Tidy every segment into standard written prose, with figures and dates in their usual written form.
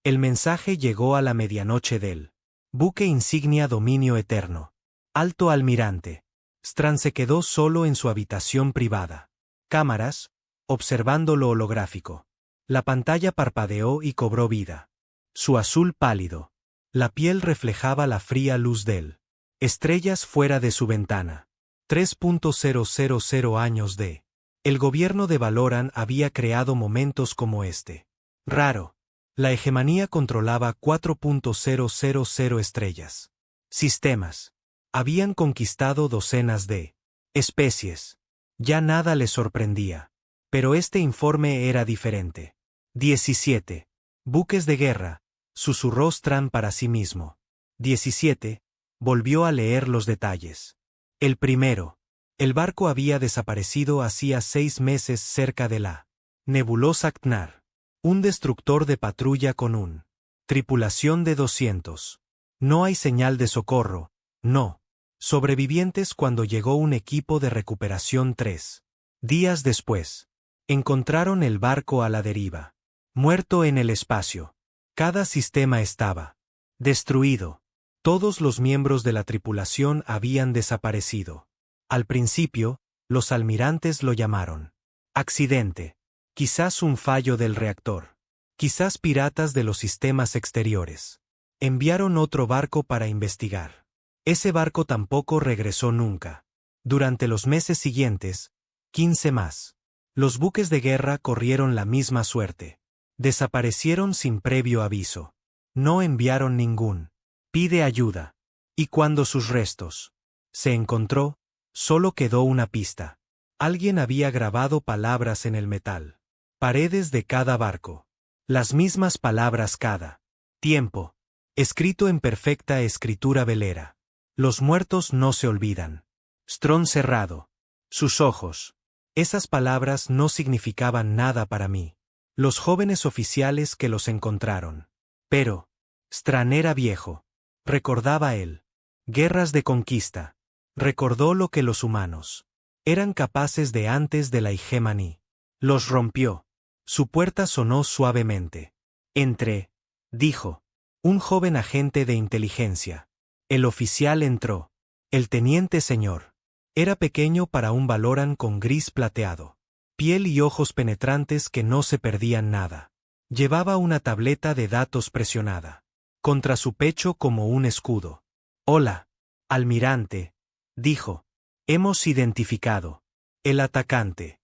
El mensaje llegó a la medianoche del buque insignia Dominio Eterno. Alto almirante. Strand se quedó solo en su habitación privada. Cámaras, observando lo holográfico. La pantalla parpadeó y cobró vida. Su azul pálido. La piel reflejaba la fría luz del estrellas fuera de su ventana. 3.000 años de. El gobierno de Valoran había creado momentos como este. Raro. La hegemonía controlaba 4.000 estrellas. Sistemas. Habían conquistado docenas de especies. Ya nada les sorprendía. Pero este informe era diferente. 17. Buques de guerra, susurró Strand para sí mismo. 17. Volvió a leer los detalles. El primero. El barco había desaparecido hacía 6 meses cerca de la nebulosa Ctnar. Un destructor de patrulla con un tripulación de 200. No hay señal de socorro, no. Sobrevivientes cuando llegó un equipo de recuperación 3 días después. Encontraron el barco a la deriva. Muerto en el espacio. Cada sistema estaba destruido. Todos los miembros de la tripulación habían desaparecido. Al principio, los almirantes lo llamaron accidente. Quizás un fallo del reactor. Quizás piratas de los sistemas exteriores. Enviaron otro barco para investigar. Ese barco tampoco regresó nunca. Durante los meses siguientes, 15 más. Los buques de guerra corrieron la misma suerte. Desaparecieron sin previo aviso. No enviaron ningún pide ayuda. Y cuando sus restos se encontró, solo quedó una pista. Alguien había grabado palabras en el metal. Paredes de cada barco. Las mismas palabras cada tiempo. Escrito en perfecta escritura velera. Los muertos no se olvidan. Strand cerrado. Sus ojos. Esas palabras no significaban nada para mí. Los jóvenes oficiales que los encontraron. Pero Strand era viejo. Recordaba él. Guerras de conquista. Recordó lo que los humanos eran capaces de antes de la hegemonía. Los rompió. Su puerta sonó suavemente. Entré, dijo. Un joven agente de inteligencia. El oficial entró. El teniente señor. Era pequeño para un Valoran con gris plateado. Piel y ojos penetrantes que no se perdían nada. Llevaba una tableta de datos presionada contra su pecho como un escudo. Hola, almirante, dijo. Hemos identificado el atacante.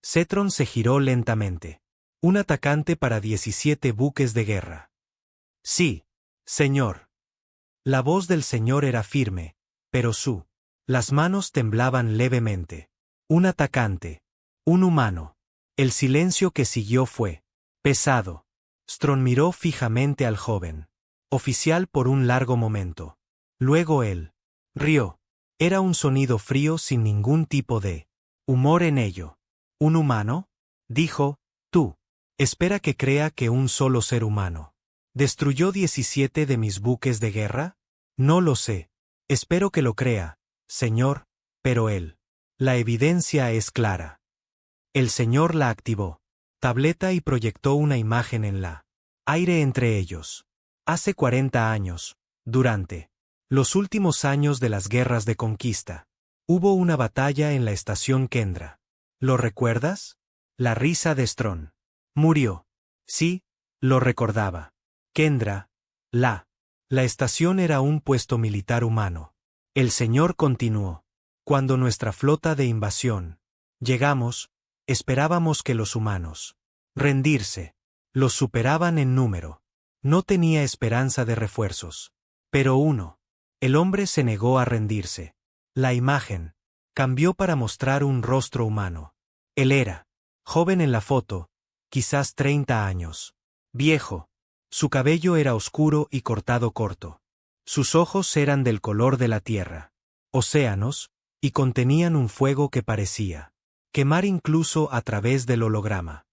Cetron se giró lentamente. Un atacante para 17 buques de guerra. Sí, señor. La voz del señor era firme, pero las manos temblaban levemente. Un atacante. Un humano. El silencio que siguió fue pesado. Strand miró fijamente al joven oficial por un largo momento. Luego él rió. Era un sonido frío sin ningún tipo de humor en ello. ¿Un humano? Dijo. Tú. Espera que crea que un solo ser humano destruyó 17 de mis buques de guerra? No lo sé. Espero que lo crea, señor, pero la evidencia es clara. El señor la activó. Tableta y proyectó una imagen en la aire entre ellos. Hace 40 años, durante los últimos años de las guerras de conquista, hubo una batalla en la estación Kendra. ¿Lo recuerdas? La risa de Strand. Murió. Sí, lo recordaba. Kendra, la estación era un puesto militar humano. El señor continuó. Cuando nuestra flota de invasión llegamos, esperábamos que los humanos rendirse. Los superaban en número. No tenía esperanza de refuerzos. Pero el hombre se negó a rendirse. La imagen cambió para mostrar un rostro humano. Él era joven en la foto, quizás 30 años. Viejo. Su cabello era oscuro y cortado corto. Sus ojos eran del color de la tierra. Océanos, y contenían un fuego que parecía quemar incluso a través del holograma.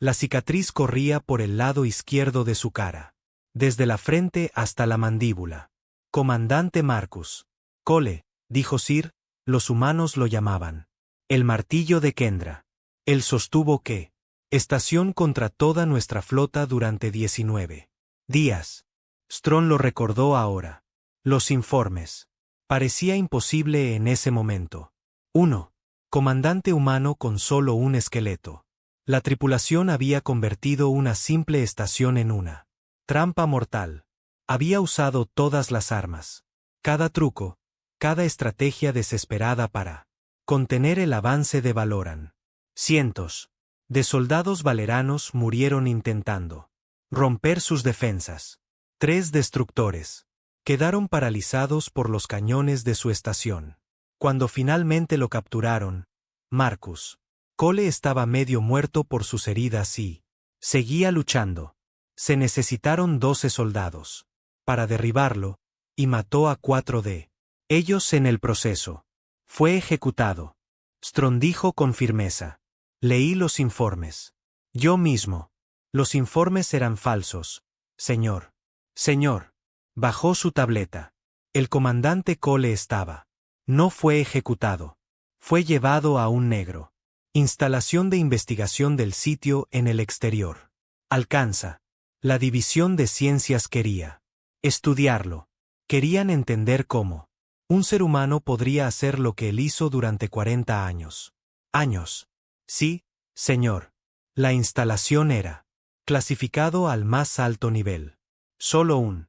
La cicatriz corría por el lado izquierdo de su cara. Desde la frente hasta la mandíbula. Comandante Marcus. Cole, dijo Sir, los humanos lo llamaban el martillo de Kendra. Él sostuvo que Estación contra toda nuestra flota durante 19 días. Strong lo recordó ahora. Los informes. Parecía imposible en ese momento. 1. Comandante humano con solo un esqueleto. La tripulación había convertido una simple estación en una trampa mortal. Había usado todas las armas. Cada truco, cada estrategia desesperada para contener el avance de Valoran. Cientos de soldados valeranos murieron intentando romper sus defensas. 3 destructores quedaron paralizados por los cañones de su estación. Cuando finalmente lo capturaron, Marcus Cole estaba medio muerto por sus heridas y seguía luchando. Se necesitaron 12 soldados para derribarlo, y mató a 4 de ellos en el proceso. Fue ejecutado. Strong dijo con firmeza. Leí los informes. Yo mismo. Los informes eran falsos, señor. Señor. Bajó su tableta. El comandante Cole estaba. No fue ejecutado. Fue llevado a un negro. Instalación de investigación del sitio en el exterior. Alcanza. La División de Ciencias quería estudiarlo. Querían entender cómo un ser humano podría hacer lo que él hizo durante 40 años. Años. Sí, señor. La instalación era clasificado al más alto nivel. Solo un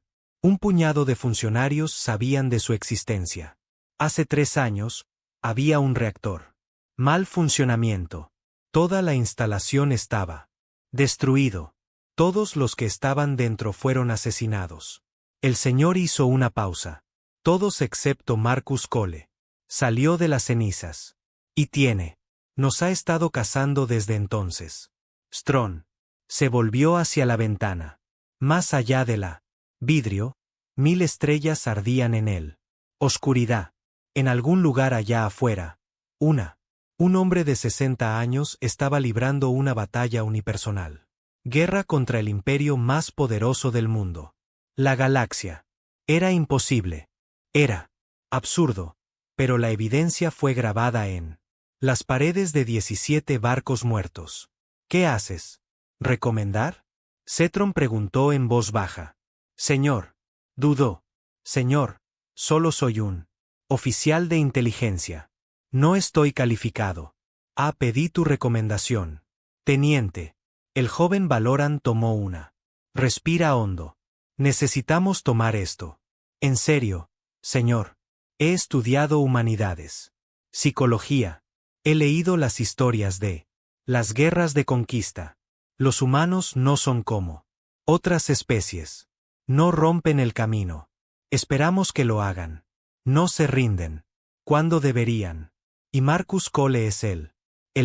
puñado de funcionarios sabían de su existencia. Hace 3 años, había un reactor. Mal funcionamiento. Toda la instalación estaba destruido. Todos los que estaban dentro fueron asesinados. El señor hizo una pausa. Todos excepto Marcus Cole. Salió de las cenizas. Y nos ha estado cazando desde entonces. Strong se volvió hacia la ventana. Más allá de la vidrio, 1000 estrellas ardían en él. Oscuridad. En algún lugar allá afuera, un hombre de 60 años estaba librando una batalla unipersonal. Guerra contra el imperio más poderoso del mundo. La galaxia. Era imposible. Era absurdo. Pero la evidencia fue grabada en las paredes de 17 barcos muertos. ¿Qué haces? ¿Recomendar? Cetron preguntó en voz baja. Señor. Dudó. Señor, solo soy un oficial de inteligencia. No estoy calificado. Pedí tu recomendación. Teniente. El joven Valoran tomó una. Respira hondo. Necesitamos tomar esto. En serio, señor. He estudiado humanidades. Psicología. He leído las historias de las guerras de conquista. Los humanos no son como otras especies. No rompen el camino. Esperamos que lo hagan. No se rinden. Cuando deberían. Y Marcus Cole es el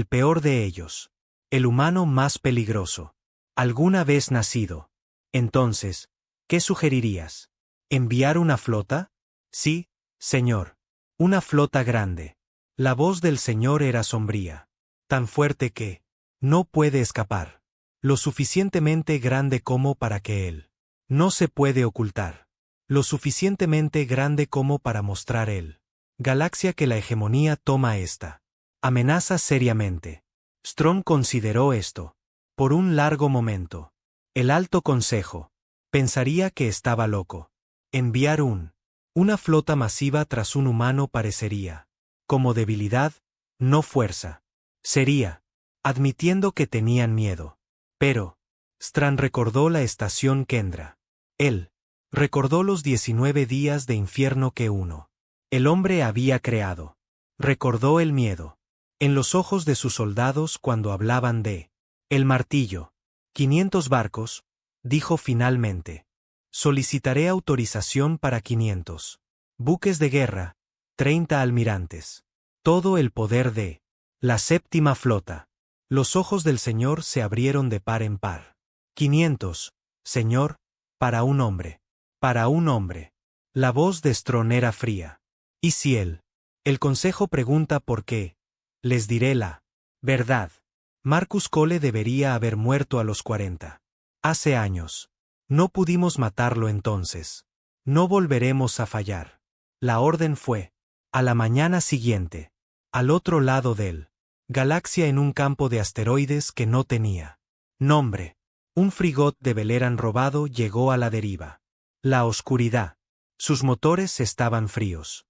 peor de ellos. El humano más peligroso alguna vez nacido. Entonces, ¿qué sugerirías? ¿Enviar una flota? Sí, señor. Una flota grande. La voz del señor era sombría. Tan fuerte que no puede escapar. Lo suficientemente grande como para que él no se puede ocultar. Lo suficientemente grande como para mostrar él. Galaxia que la hegemonía toma esta amenaza seriamente. Strong consideró esto. Por un largo momento. El Alto Consejo pensaría que estaba loco. Enviar una flota masiva tras un humano parecería como debilidad, no fuerza. Sería admitiendo que tenían miedo. Pero Strand recordó la estación Kendra. Él recordó los 19 días de infierno que el hombre había creado. Recordó el miedo en los ojos de sus soldados cuando hablaban de el martillo. 500 barcos, dijo finalmente. Solicitaré autorización para 500 buques de guerra, 30 almirantes. Todo el poder de la séptima flota. Los ojos del señor se abrieron de par en par. 500, señor, para un hombre. Para un hombre. La voz de Strong era fría. ¿Y si el consejo pregunta por qué? Les diré la verdad. Marcus Cole debería haber muerto a los 40. Hace años. No pudimos matarlo entonces. No volveremos a fallar. La orden fue. A la mañana siguiente. Al otro lado del Galaxia en un campo de asteroides que no tenía nombre. Un frigot de Veleran robado llegó a la deriva. La oscuridad. Sus motores estaban fríos.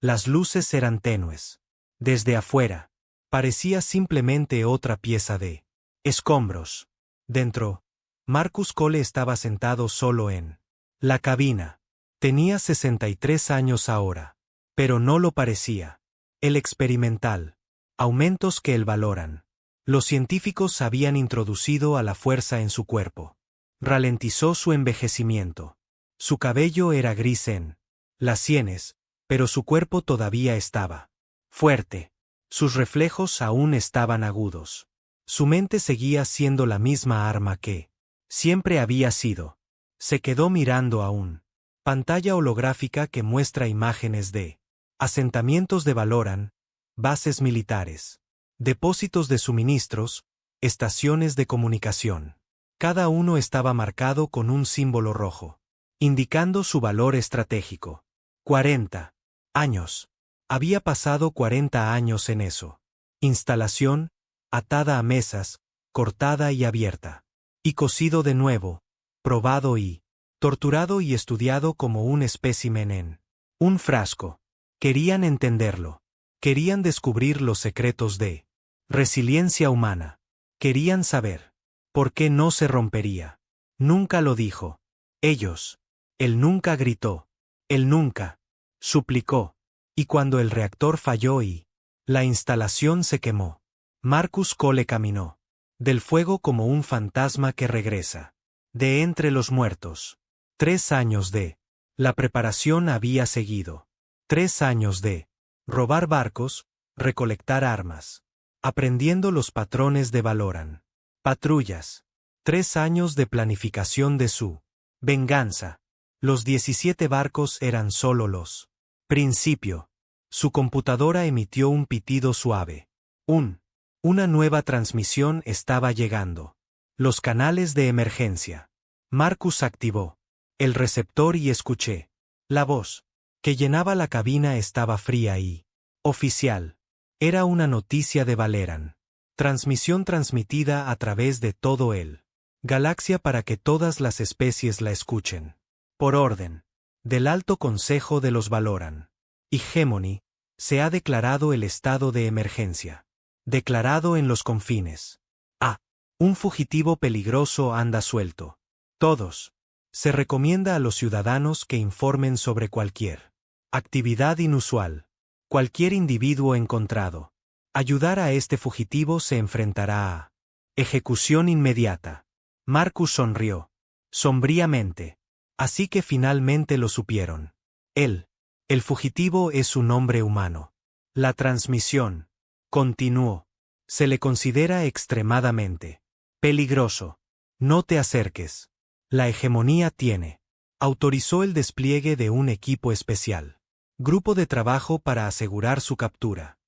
Las luces eran tenues. Desde afuera, parecía simplemente otra pieza de escombros. Dentro, Marcus Cole estaba sentado solo en la cabina. Tenía 63 años ahora, pero no lo parecía. El experimental. Aumentos que él valoran. Los científicos habían introducido a la fuerza en su cuerpo. Ralentizó su envejecimiento. Su cabello era gris en las sienes, pero su cuerpo todavía estaba fuerte. Sus reflejos aún estaban agudos. Su mente seguía siendo la misma arma que siempre había sido. Se quedó mirando a una pantalla holográfica que muestra imágenes de asentamientos de Valoran, bases militares, depósitos de suministros, estaciones de comunicación. Cada uno estaba marcado con un símbolo rojo, indicando su valor estratégico. 40 años. Había pasado 40 años en eso. Instalación, atada a mesas, cortada y abierta. Y cosido de nuevo, probado y torturado y estudiado como un espécimen en un frasco. Querían entenderlo. Querían descubrir los secretos de resiliencia humana. Querían saber por qué no se rompería. Nunca lo dijo. Ellos. Él nunca gritó. Él nunca suplicó. Y cuando el reactor falló y la instalación se quemó, Marcus Cole caminó del fuego como un fantasma que regresa de entre los muertos. 3 años de la preparación había seguido. 3 años de robar barcos, recolectar armas, aprendiendo los patrones de Valoran. Patrullas. 3 años de planificación de su venganza. Los 17 barcos eran solo los principio. Su computadora emitió un pitido suave. Una nueva transmisión estaba llegando. Los canales de emergencia. Marcus activó el receptor y escuché. La voz que llenaba la cabina estaba fría y oficial. Era una noticia de Valoran. Transmisión transmitida a través de todo el Galaxia para que todas las especies la escuchen. Por orden del Alto Consejo de los Valoran. Hegemony, se ha declarado el estado de emergencia. Declarado en los confines. Un fugitivo peligroso anda suelto. Todos. Se recomienda a los ciudadanos que informen sobre cualquier actividad inusual. Cualquier individuo encontrado. Ayudar a este fugitivo se enfrentará a ejecución inmediata. Marcus sonrió sombríamente. Así que finalmente lo supieron. El fugitivo es un hombre humano. La transmisión continuó. Se le considera extremadamente peligroso. No te acerques. La hegemonía tiene. Autorizó el despliegue de un equipo especial. Grupo de trabajo para asegurar su captura.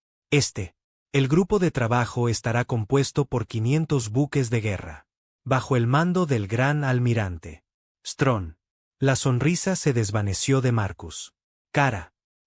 El grupo de trabajo estará compuesto por 500 buques de guerra. Bajo el mando del gran almirante Strong. La sonrisa se desvaneció de Marcus.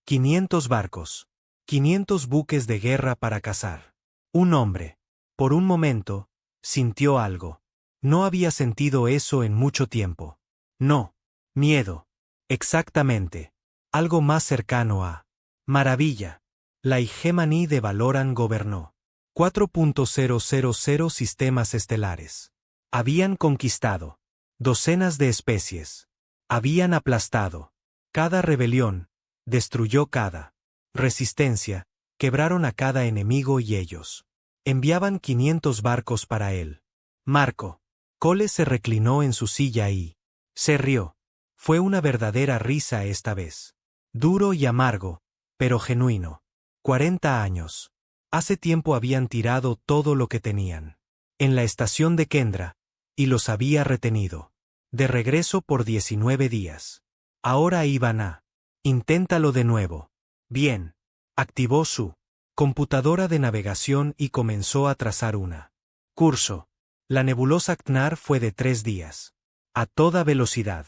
500 barcos. 500 buques de guerra para cazar. Un hombre. Por un momento, sintió algo. No había sentido eso en mucho tiempo. No. Miedo. Exactamente. Algo más cercano a maravilla. La Hegemony de Valoran gobernó. 4.000 sistemas estelares. Habían conquistado docenas de especies. Habían aplastado cada rebelión. Destruyó cada resistencia, quebraron a cada enemigo y ellos enviaban 500 barcos para él. Marco Cole se reclinó en su silla y se rió. Fue una verdadera risa esta vez. Duro y amargo, pero genuino. 40 años. Hace tiempo habían tirado todo lo que tenían en la estación de Kendra, y los había retenido. De regreso por 19 días. Ahora iban a inténtalo de nuevo. Bien. Activó su computadora de navegación y comenzó a trazar una curso. La nebulosa Knar fue de 3 días. A toda velocidad.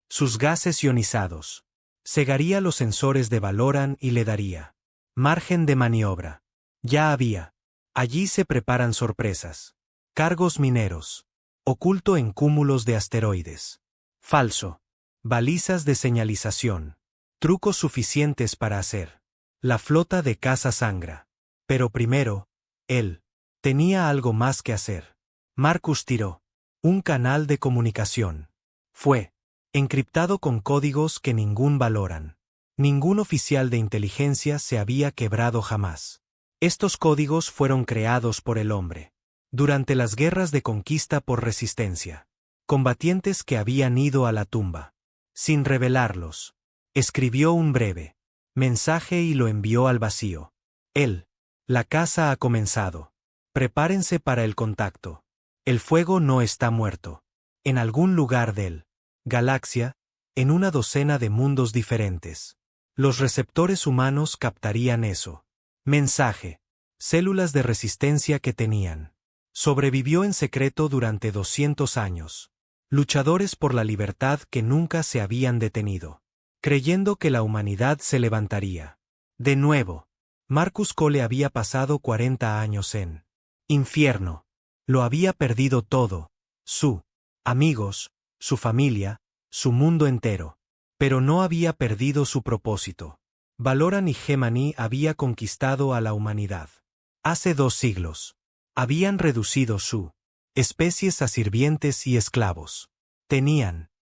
Sus gases ionizados. Cegaría los sensores de Valoran y le daría margen de maniobra. Ya había Allí se preparan sorpresas. Cargos mineros. Oculto en cúmulos de asteroides. Falso. Balizas de señalización. Trucos suficientes para hacer. La flota de caza sangra. Pero primero, él. Tenía algo más que hacer. Marcus tiró. Un canal de comunicación. Fue. Encriptado con códigos que ningún valoran. Ningún oficial de inteligencia se había quebrado jamás. Estos códigos fueron creados por el hombre. Durante las guerras de conquista por resistencia. Combatientes que habían ido a la tumba. Sin revelarlos. Escribió un breve mensaje y lo envió al vacío. Él. La caza ha comenzado. Prepárense para el contacto. El fuego no está muerto. En algún lugar del galaxia, en una docena de mundos diferentes. Los receptores humanos captarían eso. Mensaje. Células de resistencia que tenían. Sobrevivió en secreto durante 200 años. Luchadores por la libertad que nunca se habían detenido. Creyendo que la humanidad se levantaría. De nuevo. Marcus Cole había pasado 40 años en infierno. Lo había perdido todo. Su amigos, su familia, su mundo entero. Pero no había perdido su propósito. Valoran y Gemini había conquistado a la humanidad. Hace 2 siglos. Habían reducido su especies a sirvientes y esclavos.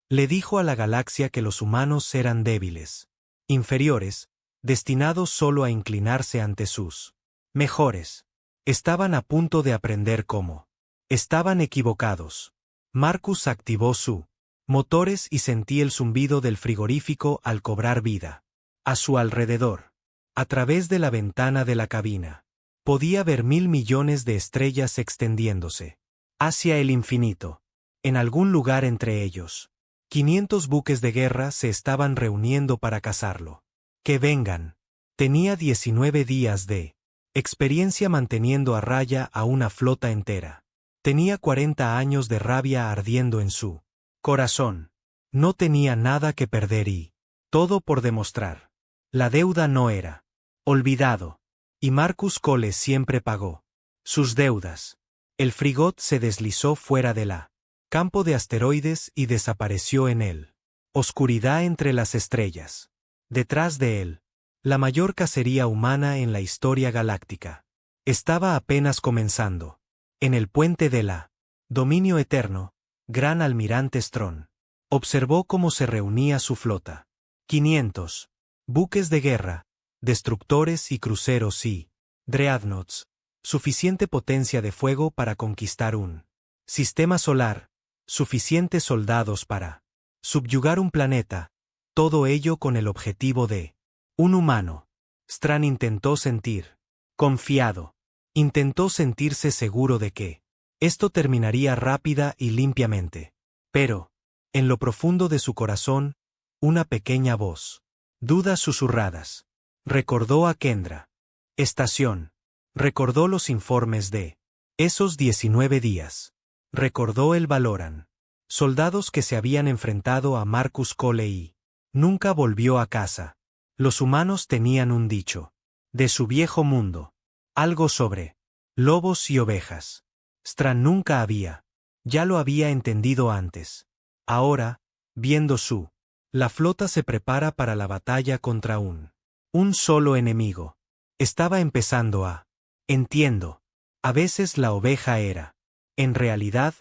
Le dijo a la galaxia que los humanos eran débiles, inferiores, destinados solo a inclinarse ante sus mejores. Estaban a punto de aprender cómo. Estaban equivocados. Marcus activó su motores y sentí el zumbido del frigorífico al cobrar vida. A su alrededor. A través de la ventana de la cabina. Podía ver 1.000 millones de estrellas extendiéndose. Hacia el infinito. En algún lugar entre ellos. 500 buques de guerra se estaban reuniendo para cazarlo. Que vengan. Tenía 19 días de experiencia manteniendo a raya a una flota entera. Tenía 40 años de rabia ardiendo en su corazón. No tenía nada que perder y todo por demostrar. La deuda no era olvidado. Y Marcus Cole siempre pagó sus deudas. El frigot se deslizó fuera de la campo de asteroides y desapareció en él. Oscuridad entre las estrellas. Detrás de él, la mayor cacería humana en la historia galáctica. Estaba apenas comenzando. En el puente de la dominio eterno, Gran Almirante Strong observó cómo se reunía su flota. 500 buques de guerra, destructores y cruceros y dreadnoughts, suficiente potencia de fuego para conquistar un sistema solar, suficientes soldados para subyugar un planeta, todo ello con el objetivo de un humano. Strand intentó sentir confiado. Intentó sentirse seguro de que esto terminaría rápida y limpiamente. Pero, en lo profundo de su corazón, una pequeña voz. Dudas susurradas. Recordó a Kendra. Estación. Recordó los informes de esos 19 días. Recordó el Valoran. Soldados que se habían enfrentado a Marcus Cole y nunca volvió a casa. Los humanos tenían un dicho. De su viejo mundo. Algo sobre lobos y ovejas. Strand nunca había. Ya lo había entendido antes. Ahora, viendo la flota se prepara para la batalla contra un solo enemigo. Estaba empezando a entiendo. A veces la oveja era, en realidad,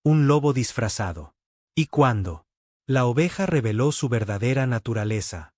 un lobo disfrazado. Y cuando la oveja reveló su verdadera naturaleza,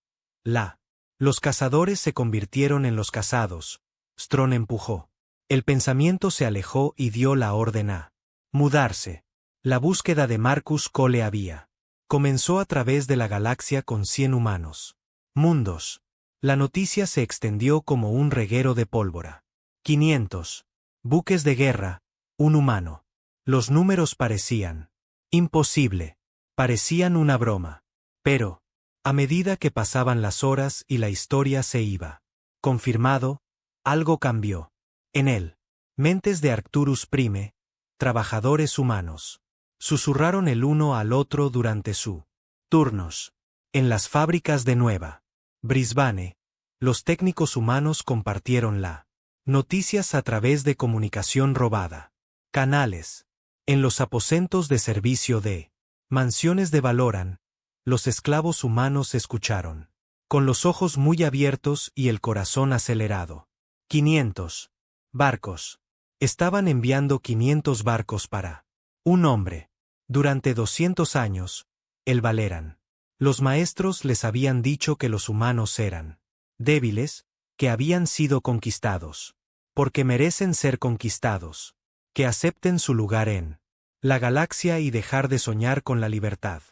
los cazadores se convirtieron en los cazados. Strong empujó. El pensamiento se alejó y dio la orden a mudarse. La búsqueda de Marcus Cole había comenzó a través de la galaxia con 100 humanos. Mundos. La noticia se extendió como un reguero de pólvora. 500 buques de guerra, un humano. Los números parecían imposible. Parecían una broma. Pero, a medida que pasaban las horas y la historia se iba confirmado, algo cambió. En él, mentes de Arcturus Prime, trabajadores humanos, susurraron el uno al otro durante su turnos. En las fábricas de Nueva Brisbane, los técnicos humanos compartieron la Noticias a través de comunicación robada. Canales. En los aposentos de servicio de mansiones de Valoran, los esclavos humanos escucharon, con los ojos muy abiertos y el corazón acelerado. 500 barcos. Estaban enviando 500 barcos para un hombre. Durante 200 años, el Valeran. Los maestros les habían dicho que los humanos eran débiles, que habían sido conquistados, porque merecen ser conquistados, que acepten su lugar en la galaxia y dejar de soñar con la libertad.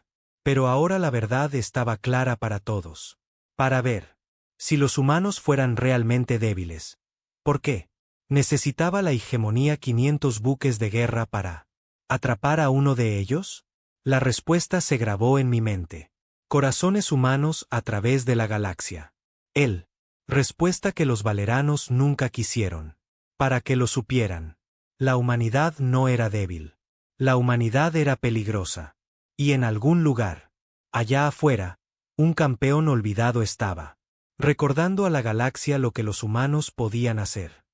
Pero ahora la verdad estaba clara para todos. Para ver si los humanos fueran realmente débiles. ¿Por qué? ¿Necesitaba la hegemonía 500 buques de guerra para atrapar a uno de ellos? La respuesta se grabó en mi mente. Corazones humanos a través de la galaxia. Respuesta que los valeranos nunca quisieron. Para que lo supieran. La humanidad no era débil. La humanidad era peligrosa. Y en algún lugar, allá afuera, un campeón olvidado estaba, recordando a la galaxia lo que los humanos podían hacer.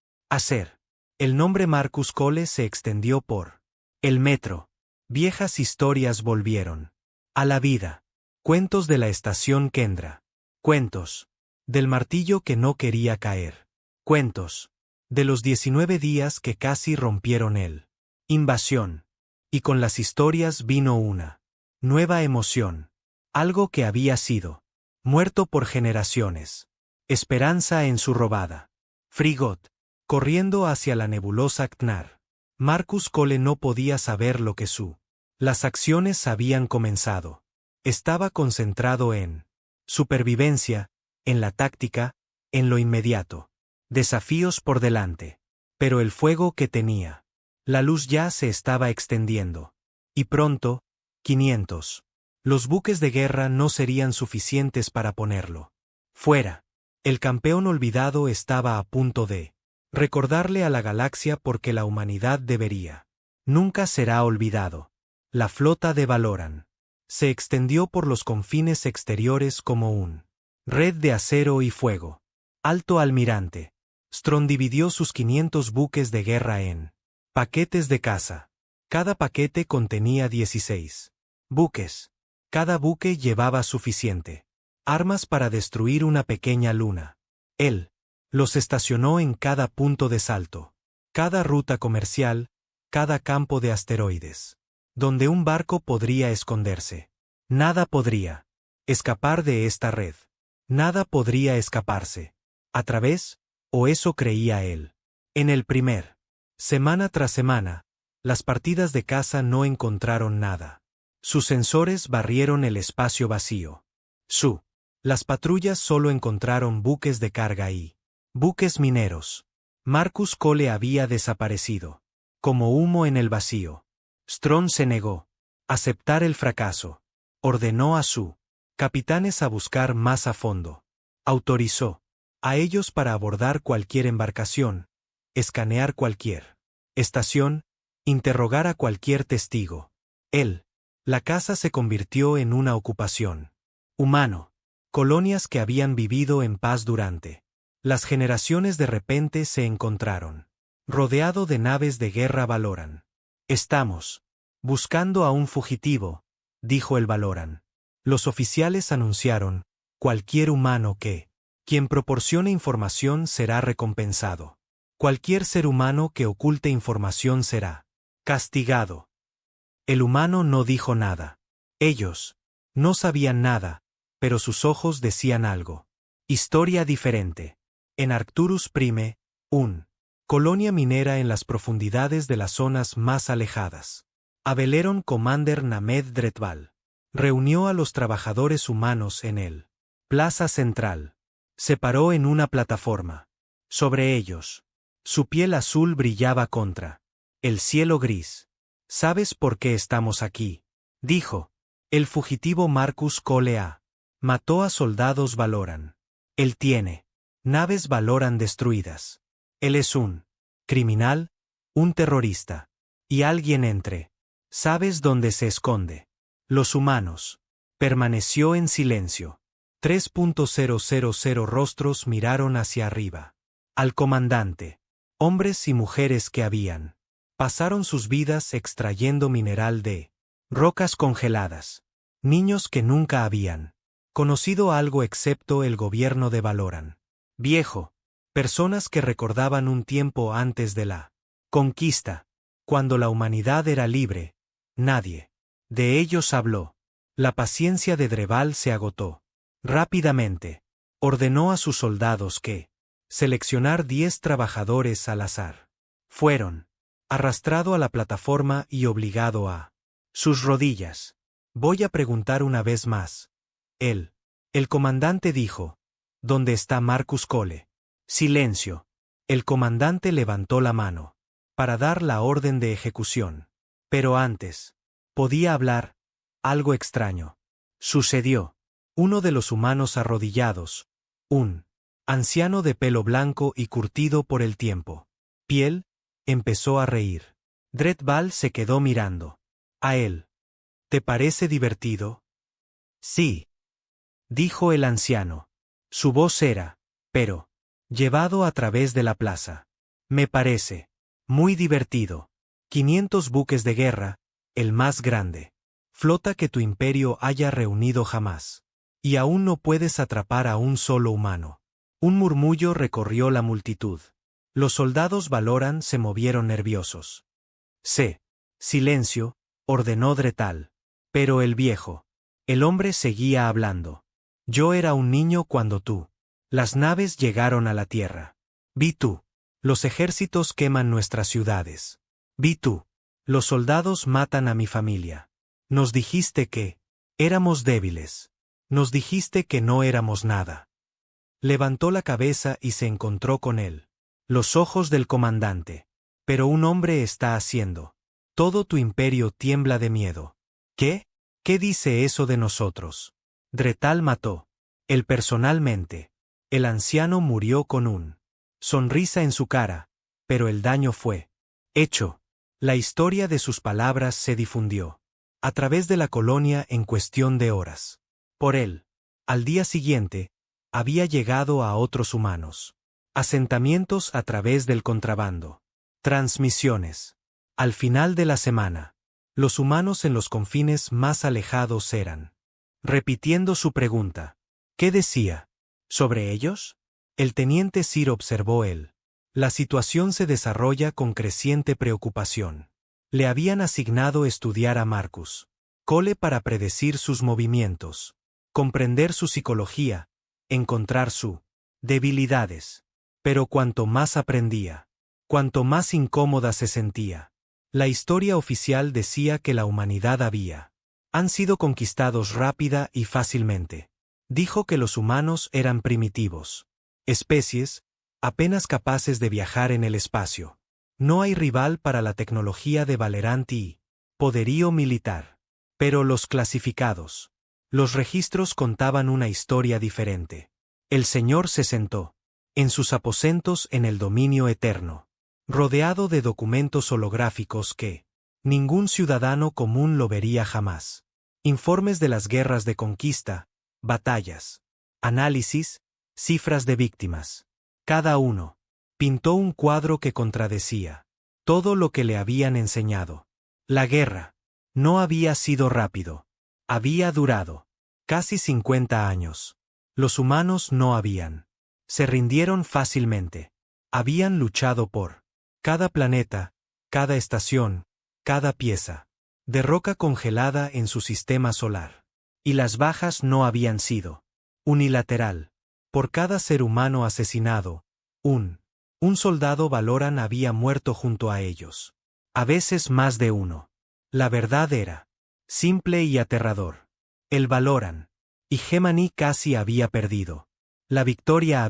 El nombre Marcus Cole se extendió por el metro. Viejas historias volvieron a la vida. Cuentos de la estación Kendra. Cuentos del martillo que no quería caer. Cuentos de los 19 días que casi rompieron el invasión. Y con las historias vino una nueva emoción. Algo que había sido muerto por generaciones. Esperanza en su robada. Frigot. Corriendo hacia la nebulosa Ctnar. Marcus Cole no podía saber lo que las acciones habían comenzado. Estaba concentrado en supervivencia, en la táctica, en lo inmediato. Desafíos por delante. Pero el fuego que tenía. La luz ya se estaba extendiendo. Y pronto, 500. Los buques de guerra no serían suficientes para ponerlo fuera. El campeón olvidado estaba a punto de recordarle a la galaxia porque la humanidad debería. Nunca será olvidado. La flota de Valoran se extendió por los confines exteriores como un red de acero y fuego. Alto almirante. Strong dividió sus 500 buques de guerra en paquetes de caza. Cada paquete contenía 16 buques. Cada buque llevaba suficiente armas para destruir una pequeña luna. Él los estacionó en cada punto de salto, cada ruta comercial, cada campo de asteroides, donde un barco podría esconderse. Nada podría escapar de esta red. Nada podría escaparse. A través, o eso creía él. En el primer, semana tras semana, las partidas de caza no encontraron nada. Sus sensores barrieron el espacio vacío. Las patrullas solo encontraron buques de carga y buques mineros. Marcus Cole había desaparecido. Como humo en el vacío. Strong se negó a aceptar el fracaso. Ordenó a sus capitanes a buscar más a fondo. Autorizó a ellos para abordar cualquier embarcación, escanear cualquier estación, interrogar a cualquier testigo. La caza se convirtió en una ocupación humano. Colonias que habían vivido en paz durante las generaciones de repente se encontraron rodeado de naves de guerra Valoran. Estamos buscando a un fugitivo, dijo el Valoran. Los oficiales anunciaron, cualquier humano quien proporcione información será recompensado. Cualquier ser humano que oculte información será castigado. El humano no dijo nada. Ellos no sabían nada, pero sus ojos decían algo. Historia diferente. En Arcturus Prime, colonia minera en las profundidades de las zonas más alejadas. Aveleron Commander Named Dretval reunió a los trabajadores humanos en el Plaza Central. Se paró en una plataforma. Sobre ellos, su piel azul brillaba contra el cielo gris. ¿Sabes por qué estamos aquí?, dijo. El fugitivo Marcus Cole mató a soldados Valoran. Él tiene naves Valoran destruidas. Él es un criminal, un terrorista. Y alguien entre. ¿Sabes dónde se esconde? Los humanos. Permaneció en silencio. 3.000 rostros miraron hacia arriba. Al comandante. Hombres y mujeres que habían. Pasaron sus vidas extrayendo mineral de rocas congeladas. Niños que nunca habían conocido algo excepto el gobierno de Valoran. Viejo. Personas que recordaban un tiempo antes de la conquista, cuando la humanidad era libre. Nadie de ellos habló. La paciencia de Dreval se agotó. Rápidamente, ordenó a sus soldados que seleccionar 10 trabajadores al azar. Fueron arrastrado a la plataforma y obligado a sus rodillas. Voy a preguntar una vez más. El comandante dijo. ¿Dónde está Marcus Cole? Silencio. El comandante levantó la mano para dar la orden de ejecución. Pero antes, podía hablar. Algo extraño sucedió. Uno de los humanos arrodillados, un anciano de pelo blanco y curtido por el tiempo, piel, empezó a reír. Dreval se quedó mirando a él. ¿Te parece divertido? Sí, dijo el anciano. Su voz era, pero, llevado a través de la plaza. Me parece muy divertido. 500 buques de guerra, el más grande flota que tu imperio haya reunido jamás. Y aún no puedes atrapar a un solo humano. Un murmullo recorrió la multitud. Los soldados Valoran se movieron nerviosos. Silencio, ordenó Dretal. Pero el viejo. El hombre seguía hablando. Yo era un niño cuando tú. Las naves llegaron a la tierra. Vi tú. Los ejércitos queman nuestras ciudades. Vi tú. Los soldados matan a mi familia. Nos dijiste que éramos débiles. Nos dijiste que no éramos nada. Levantó la cabeza y se encontró con él. Los ojos del comandante. Pero un hombre está haciendo. Todo tu imperio tiembla de miedo. ¿Qué? ¿Qué dice eso de nosotros? Dretal mató. Él personalmente. El anciano murió con un sonrisa en su cara, pero el daño fue hecho. La historia de sus palabras se difundió a través de la colonia en cuestión de horas. Por él, al día siguiente, había llegado a otros humanos. Asentamientos a través del contrabando. Transmisiones. Al final de la semana, los humanos en los confines más alejados eran repitiendo su pregunta. ¿Qué decía? ¿Sobre ellos? El teniente Sir observó él. La situación se desarrolla con creciente preocupación. Le habían asignado estudiar a Marcus Cole para predecir sus movimientos, comprender su psicología, encontrar sus debilidades. Pero cuanto más aprendía, cuanto más incómoda se sentía. La historia oficial decía que la humanidad han sido conquistados rápida y fácilmente. Dijo que los humanos eran primitivos. Especies, apenas capaces de viajar en el espacio. No hay rival para la tecnología de Valoran y poderío militar. Pero los clasificados. Los registros contaban una historia diferente. El señor se sentó en sus aposentos en el dominio eterno, rodeado de documentos holográficos que ningún ciudadano común lo vería jamás. Informes de las guerras de conquista, batallas, análisis, cifras de víctimas. Cada uno pintó un cuadro que contradecía todo lo que le habían enseñado. La guerra no había sido rápido. Había durado casi 50 años. Los humanos no se rindieron fácilmente. Habían luchado por cada planeta, cada estación, cada pieza de roca congelada en su sistema solar. Y las bajas no habían sido unilateral. Por cada ser humano asesinado, un soldado Valoran había muerto junto a ellos. A veces más de uno. La verdad era simple y aterrador. El Valoran Hegemony casi había perdido. La victoria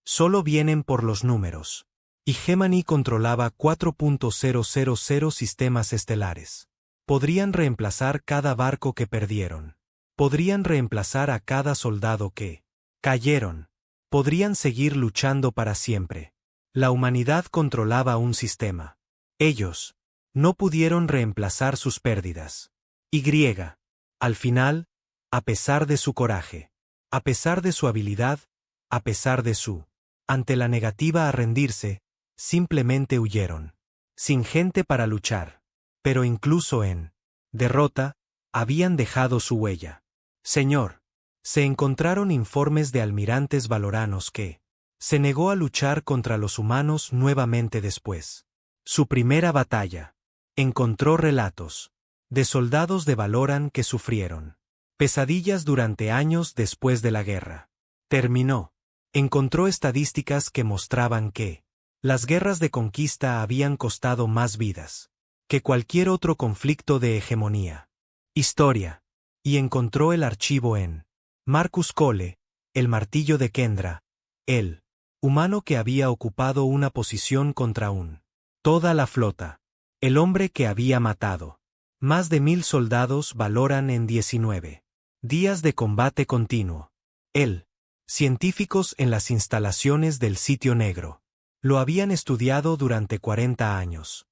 solo vienen por los números. Hegemony controlaba 4.000 sistemas estelares. Podrían reemplazar cada barco que perdieron. Podrían reemplazar a cada soldado que cayeron. Podrían seguir luchando para siempre. La humanidad controlaba un sistema. Ellos no pudieron reemplazar sus pérdidas. Al final, a pesar de su coraje, a pesar de su habilidad, a pesar de ante la negativa a rendirse, simplemente huyeron. Sin gente para luchar. Pero incluso en derrota, habían dejado su huella. Señor. Se encontraron informes de almirantes valoranos que se negó a luchar contra los humanos nuevamente después. Su primera batalla. Encontró relatos de soldados de Valoran que sufrieron pesadillas durante años después de la guerra. Terminó. Encontró estadísticas que mostraban que las guerras de conquista habían costado más vidas que cualquier otro conflicto de hegemonía. Historia. Y encontró el archivo en Marcus Cole, el martillo de Kendra, el humano que había ocupado una posición contra toda la flota. El hombre que había matado más de 1000 soldados Valoran en 19 días de combate continuo. Científicos en las instalaciones del sitio negro. Lo habían estudiado durante 40 años.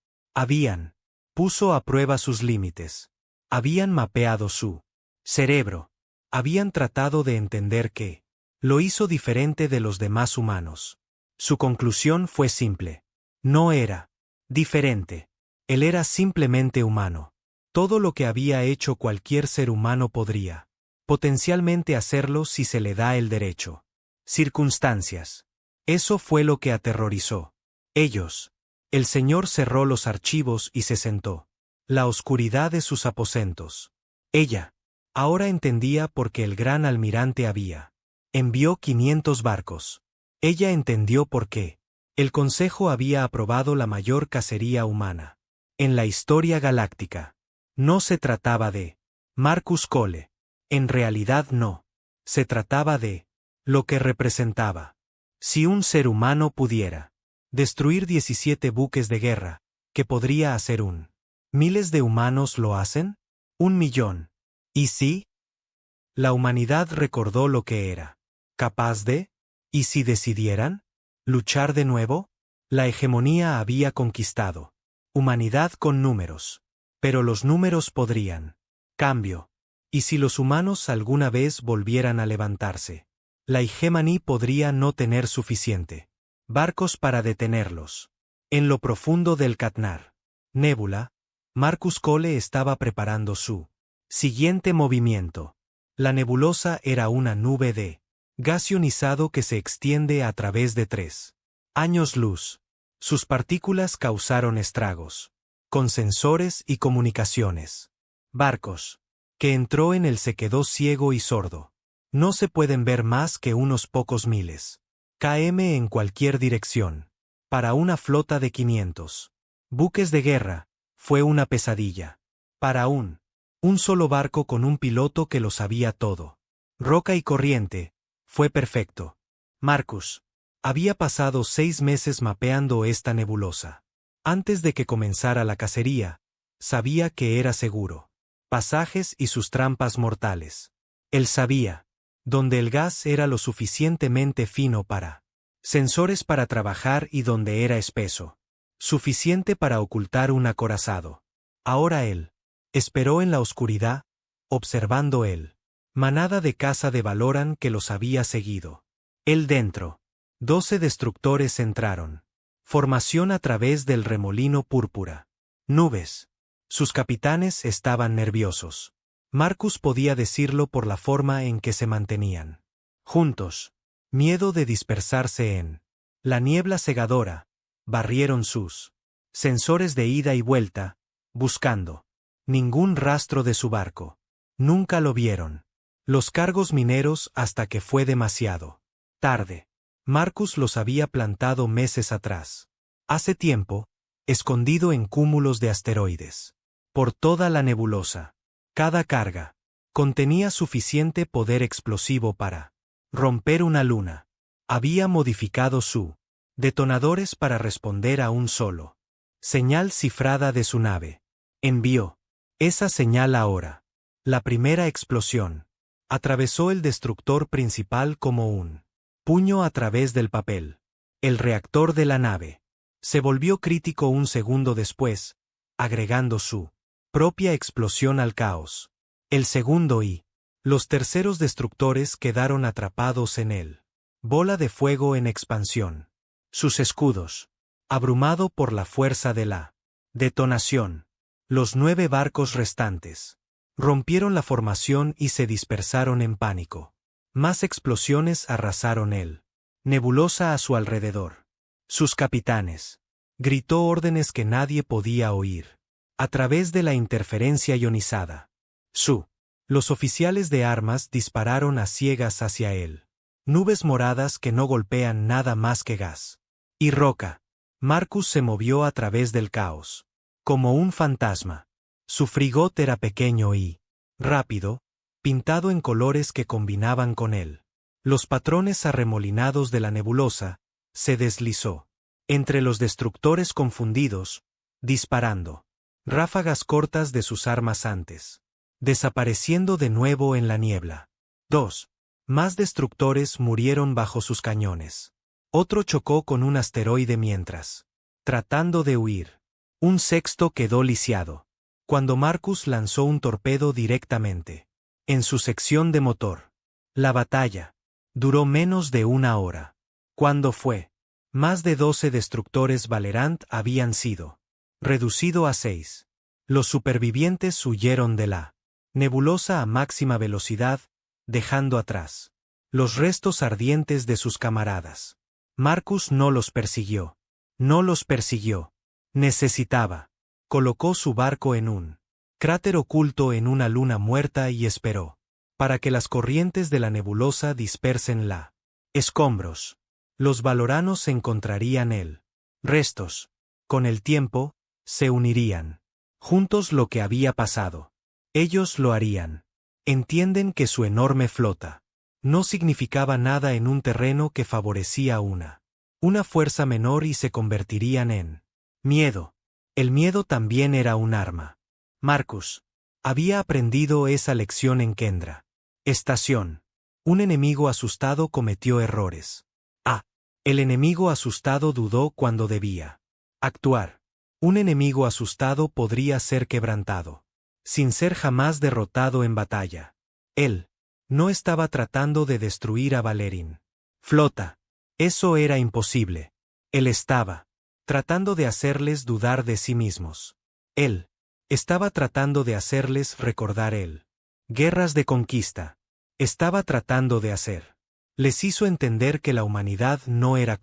Puso a prueba sus límites. Habían mapeado su cerebro. Habían tratado de entender qué lo hizo diferente de los demás humanos. Su conclusión fue simple. No era diferente. Él era simplemente humano. Todo lo que había hecho cualquier ser humano podría potencialmente hacerlo si se le da el derecho. Circunstancias. Eso fue lo que aterrorizó. Ellos. El Señor cerró los archivos y se sentó. La oscuridad de sus aposentos. Ella. Ahora entendía por qué el gran almirante envió 500 barcos. Ella entendió por qué el Consejo había aprobado la mayor cacería humana en la historia galáctica. No se trataba de Marcus Cole. En realidad no. Se trataba de lo que representaba. Si un ser humano pudiera destruir 17 buques de guerra, ¿qué podría hacer miles de humanos lo hacen? 1.000.000. ¿Y si? La humanidad recordó lo que era capaz de. ¿Y si decidieran luchar de nuevo? La hegemonía había conquistado humanidad con números. Pero los números podrían cambio. ¿Y si los humanos alguna vez volvieran a levantarse? La hegemonía podría no tener suficiente barcos para detenerlos. En lo profundo del Katnar Nébula, Marcus Cole estaba preparando su siguiente movimiento. La nebulosa era una nube de gas ionizado que se extiende a través de 3 años luz. Sus partículas causaron estragos con sensores y comunicaciones. Barcos. Que entró en él se quedó ciego y sordo. No se pueden ver más que unos pocos miles km en cualquier dirección. Para una flota de 500 buques de guerra, fue una pesadilla. Para un solo barco con un piloto que lo sabía todo. Roca y corriente, fue perfecto. Marcus había pasado 6 meses mapeando esta nebulosa. Antes de que comenzara la cacería, sabía que era seguro. Pasajes y sus trampas mortales. Él sabía donde el gas era lo suficientemente fino para sensores para trabajar y donde era espeso suficiente para ocultar un acorazado. Ahora él esperó en la oscuridad, observando manada de caza de Valoran que los había seguido. Él dentro. 12 destructores entraron. Formación a través del remolino púrpura. Nubes. Sus capitanes estaban nerviosos. Marcus podía decirlo por la forma en que se mantenían juntos. Miedo de dispersarse en la niebla cegadora. Barrieron sus sensores de ida y vuelta, buscando ningún rastro de su barco. Nunca lo vieron. Los cargos mineros hasta que fue demasiado tarde. Marcus los había plantado meses atrás. Hace tiempo, escondido en cúmulos de asteroides. Por toda la nebulosa. Cada carga contenía suficiente poder explosivo para romper una luna. Había modificado su detonadores para responder a un solo señal cifrada de su nave. Envió esa señal ahora. La primera explosión atravesó el destructor principal como un puño a través del papel. El reactor de la nave se volvió crítico un segundo después, agregando su propia explosión al caos. El segundo y los terceros destructores quedaron atrapados en él. Bola de fuego en expansión. Sus escudos abrumado por la fuerza de la detonación. Los 9 barcos restantes rompieron la formación y se dispersaron en pánico. Más explosiones arrasaron el nebulosa a su alrededor. Sus capitanes gritó órdenes que nadie podía oír a través de la interferencia ionizada. Los oficiales de armas dispararon a ciegas hacia él. Nubes moradas que no golpean nada más que gas y roca. Marcus se movió a través del caos, como un fantasma. Su frigot era pequeño y rápido, pintado en colores que combinaban con él. Los patrones arremolinados de la nebulosa se deslizó entre los destructores confundidos, disparando ráfagas cortas de sus armas antes, desapareciendo de nuevo en la niebla. 2. Más destructores murieron bajo sus cañones. Otro chocó con un asteroide mientras tratando de huir. Un sexto quedó lisiado cuando Marcus lanzó un torpedo directamente en su sección de motor. La batalla duró menos de 1 hora. ¿Cuándo fue? Más de 12 destructores Valerant habían sido reducido a 6. Los supervivientes huyeron de la nebulosa a máxima velocidad, dejando atrás los restos ardientes de sus camaradas. Marcus no los persiguió. No los persiguió. Necesitaba. Colocó su barco en un cráter oculto en una luna muerta y esperó para que las corrientes de la nebulosa dispersen la escombros. Los valoranos encontrarían el restos. Con el tiempo, se unirían. Juntos lo que había pasado. Ellos lo harían. Entienden que su enorme flota no significaba nada en un terreno que favorecía una fuerza menor y se convertirían en miedo. El miedo también era un arma. Marcus había aprendido esa lección en Kendra. Estación. Un enemigo asustado cometió errores. El enemigo asustado dudó cuando debía actuar. Un enemigo asustado podría ser quebrantado, sin ser jamás derrotado en batalla. Él no estaba tratando de destruir a Valerin flota. Eso era imposible. Él estaba tratando de hacerles dudar de sí mismos. Él estaba tratando de hacerles recordar guerras de conquista. Estaba tratando de hacer. Les hizo entender que la humanidad no era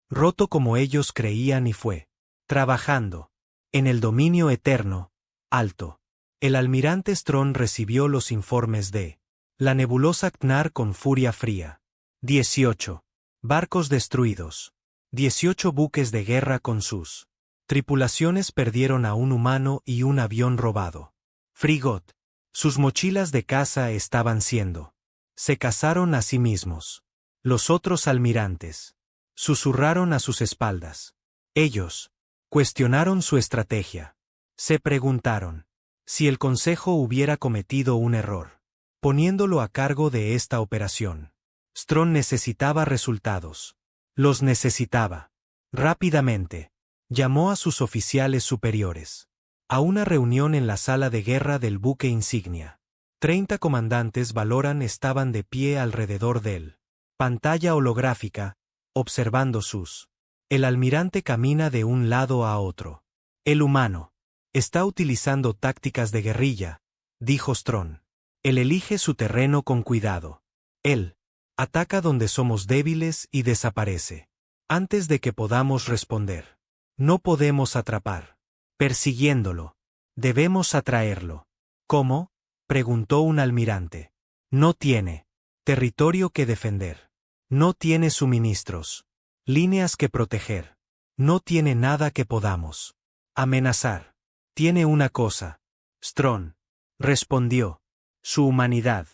roto como ellos creían y fue trabajando en el dominio eterno, alto. El almirante Strong recibió los informes de la nebulosa Knar con furia fría. 18 barcos destruidos. 18 buques de guerra con sus tripulaciones perdieron a un humano y un avión robado. Frigot. Sus mochilas de caza estaban siendo. Se cazaron a sí mismos. Los otros almirantes susurraron a sus espaldas. Ellos cuestionaron su estrategia. Se preguntaron si el Consejo hubiera cometido un error, poniéndolo a cargo de esta operación. Strong necesitaba resultados. Los necesitaba. Rápidamente. Llamó a sus oficiales superiores a una reunión en la sala de guerra del buque insignia. 30 comandantes Valoran estaban de pie alrededor de él. Pantalla holográfica, observando sus. El almirante camina de un lado a otro. El humano está utilizando tácticas de guerrilla, dijo Strong. Él elige su terreno con cuidado. Él ataca donde somos débiles y desaparece. Antes de que podamos responder. No podemos atrapar. Persiguiéndolo. Debemos atraerlo. ¿Cómo? Preguntó un almirante. No tiene territorio que defender. No tiene suministros. Líneas que proteger. No tiene nada que podamos amenazar. Tiene una cosa. Strong respondió. Su humanidad.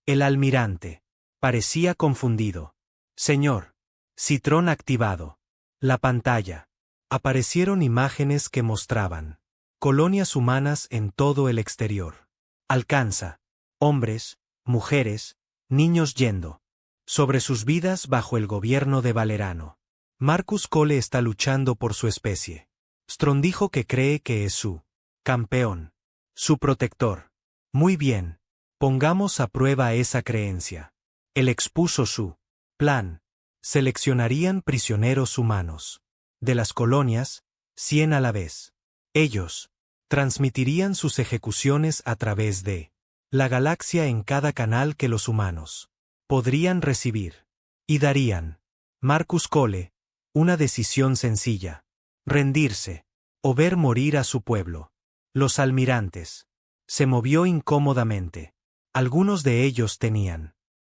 El almirante parecía confundido. Señor. Citrón activado. La pantalla. Aparecieron imágenes que mostraban colonias humanas en todo el exterior. Alcanza. Hombres, mujeres, niños yendo sobre sus vidas bajo el gobierno de Valerano. Marcus Cole está luchando por su especie. Strong dijo que cree que es su campeón, su protector. Muy bien. Pongamos a prueba esa creencia. Él expuso su plan. Seleccionarían prisioneros humanos De las colonias, 100 a la vez. Ellos transmitirían sus ejecuciones a través de la galaxia en cada canal que los humanos podrían recibir. Y darían, Marcus Cole, una decisión sencilla: rendirse, o ver morir a su pueblo. Los almirantes. Se movió incómodamente. Algunos de ellos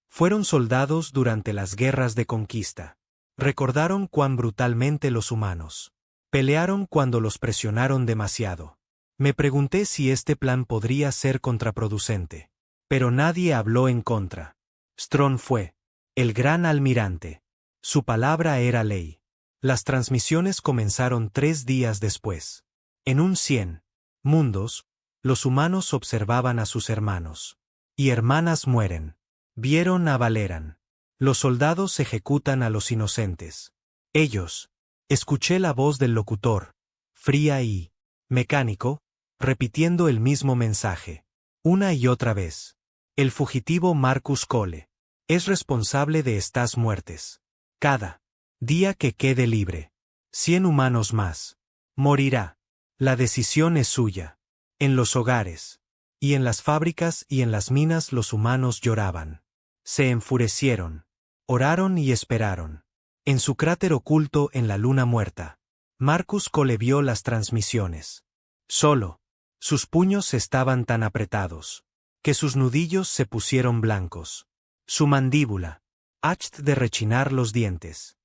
fueron soldados durante las guerras de conquista. Recordaron cuán brutalmente los humanos pelearon cuando los presionaron demasiado. Me pregunté si este plan podría ser contraproducente. Pero nadie habló en contra. Strong fue el gran almirante. Su palabra era ley. Las transmisiones comenzaron 3 días después. En un 100 mundos, los humanos observaban a sus hermanos y hermanas mueren. Vieron a Valeran. Los soldados ejecutan a los inocentes. Ellos. Escuché la voz del locutor, fría y mecánico, repitiendo el mismo mensaje. Una y otra vez. El fugitivo Marcus Cole es responsable de estas muertes. Cada día que quede libre, 100 humanos más morirá. La decisión es suya. En los hogares, y en las fábricas y en las minas los humanos lloraban. Se enfurecieron. Oraron y esperaron. En su cráter oculto en la luna muerta, Marcus Cole vio las transmisiones. Solo. Sus puños estaban tan apretados que sus nudillos se pusieron blancos. Su mandíbula. Hach de rechinar los dientes.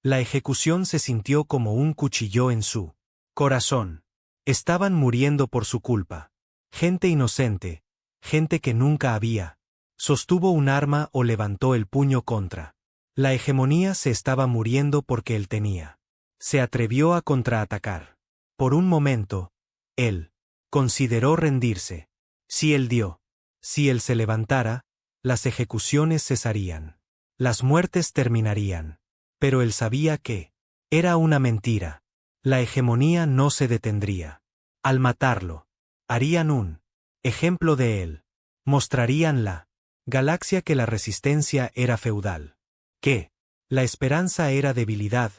La ejecución se sintió como un cuchillo en su corazón. Estaban muriendo por su culpa. Gente inocente. Gente que nunca había sostuvo un arma o levantó el puño contra. La hegemonía se estaba muriendo porque él tenía. Se atrevió a contraatacar. Por un momento, él consideró rendirse. Si él se levantara, las ejecuciones cesarían. Las muertes terminarían. Pero él sabía que era una mentira. La hegemonía no se detendría. Al matarlo, harían un ejemplo de él. Mostrarían la galaxia que la resistencia era feudal. Que la esperanza era debilidad.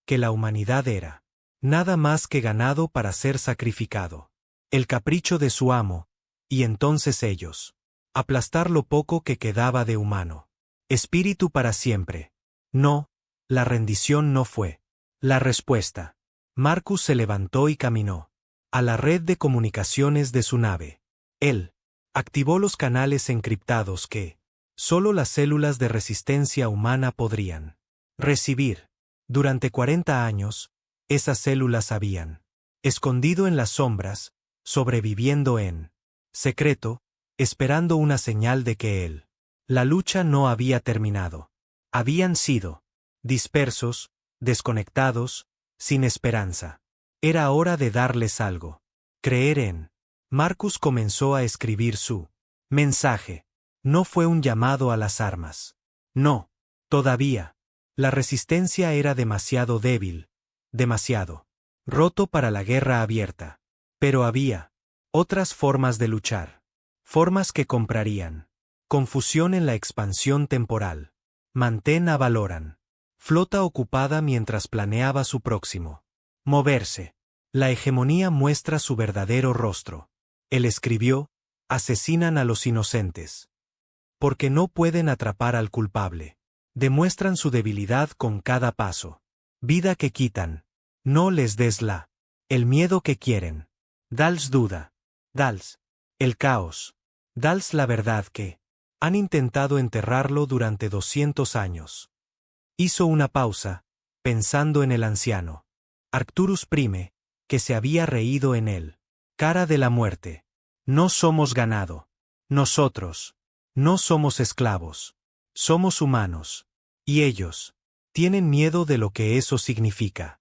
Que la humanidad era nada más que ganado para ser sacrificado. El capricho de su amo. Y entonces ellos. Aplastar lo poco que quedaba de humano. Espíritu para siempre. No, la rendición no fue la respuesta. Marcus se levantó y caminó a la red de comunicaciones de su nave. Él activó los canales encriptados que solo las células de resistencia humana podrían recibir. Durante 40 años, esas células habían escondido en las sombras, sobreviviendo en secreto, esperando una señal de que la lucha no había terminado. Habían sido dispersos, desconectados, sin esperanza. Era hora de darles algo. Creer en. Marcus comenzó a escribir su mensaje. No fue un llamado a las armas. No. Todavía. La resistencia era demasiado débil. Demasiado roto para la guerra abierta. Pero había otras formas de luchar. Formas que comprarían. Confusión en la expansión temporal. Mantén a Valoran. Flota ocupada mientras planeaba su próximo moverse. La hegemonía muestra su verdadero rostro. Él escribió: asesinan a los inocentes. Porque no pueden atrapar al culpable. Demuestran su debilidad con cada paso. Vida que quitan. No les des el miedo que quieren. Dals duda. Dals el caos. Dals la verdad que han intentado enterrarlo durante 200 años. Hizo una pausa, pensando en el anciano Arcturus Prime, que se había reído en él. Cara de la muerte. No somos ganado. Nosotros. No somos esclavos. Somos humanos. Y ellos. Tienen miedo de lo que eso significa.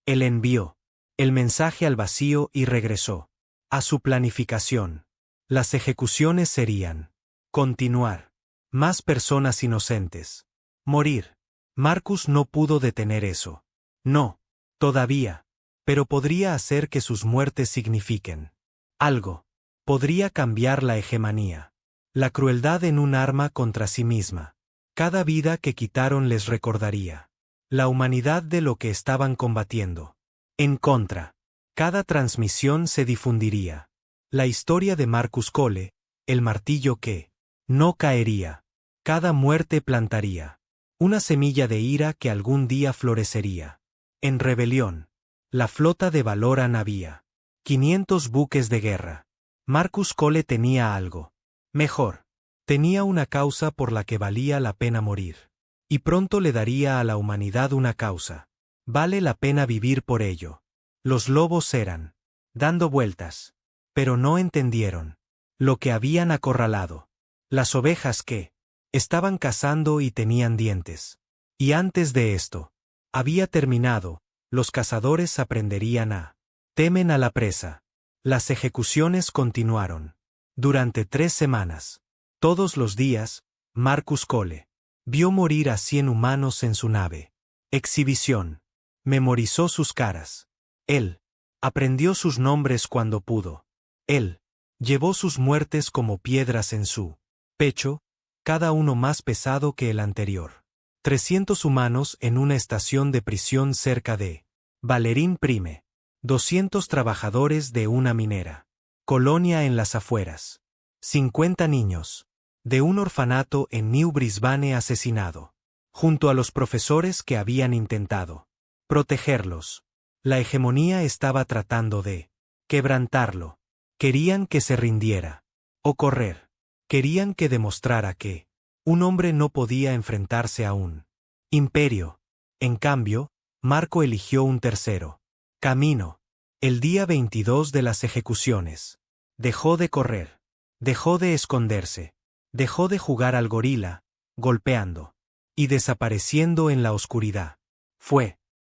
Él envió el mensaje al vacío y regresó a su planificación. Las ejecuciones serían continuar. Más personas inocentes. Morir. Marcus no pudo detener eso. No. Todavía. Pero podría hacer que sus muertes signifiquen algo. Podría cambiar la hegemonía. La crueldad en un arma contra sí misma. Cada vida que quitaron les recordaría la humanidad de lo que estaban combatiendo. En contra. Cada transmisión se difundiría. La historia de Marcus Cole, el martillo que no caería. Cada muerte plantaría una semilla de ira que algún día florecería. En rebelión. La flota de Valoran había 500 buques de guerra. Marcus Cole tenía algo mejor. Tenía una causa por la que valía la pena morir. Y pronto le daría a la humanidad una causa. Vale la pena vivir por ello. Los lobos eran dando vueltas. Pero no entendieron lo que habían acorralado. Las ovejas que estaban cazando y tenían dientes. Y antes de esto había terminado, los cazadores aprenderían a temen a la presa. Las ejecuciones continuaron. Durante 3 semanas. Todos los días, Marcus Cole vio morir a 100 humanos en su nave. Exhibición. Memorizó sus caras. Él aprendió sus nombres cuando pudo. Él llevó sus muertes como piedras en su pecho, cada uno más pesado que el anterior. 300 humanos en una estación de prisión cerca de Valerín Prime. 200 trabajadores de una minera. Colonia en las afueras. 50 niños de un orfanato en New Brisbane asesinado. Junto a los profesores que habían intentado protegerlos. La hegemonía estaba tratando de quebrantarlo. Querían que se rindiera. O correr. Querían que demostrara que un hombre no podía enfrentarse a un imperio. En cambio, Marco eligió un tercero camino. El día 22 de las ejecuciones. Dejó de correr. Dejó de esconderse. Dejó de jugar al gorila, golpeando y desapareciendo en la oscuridad.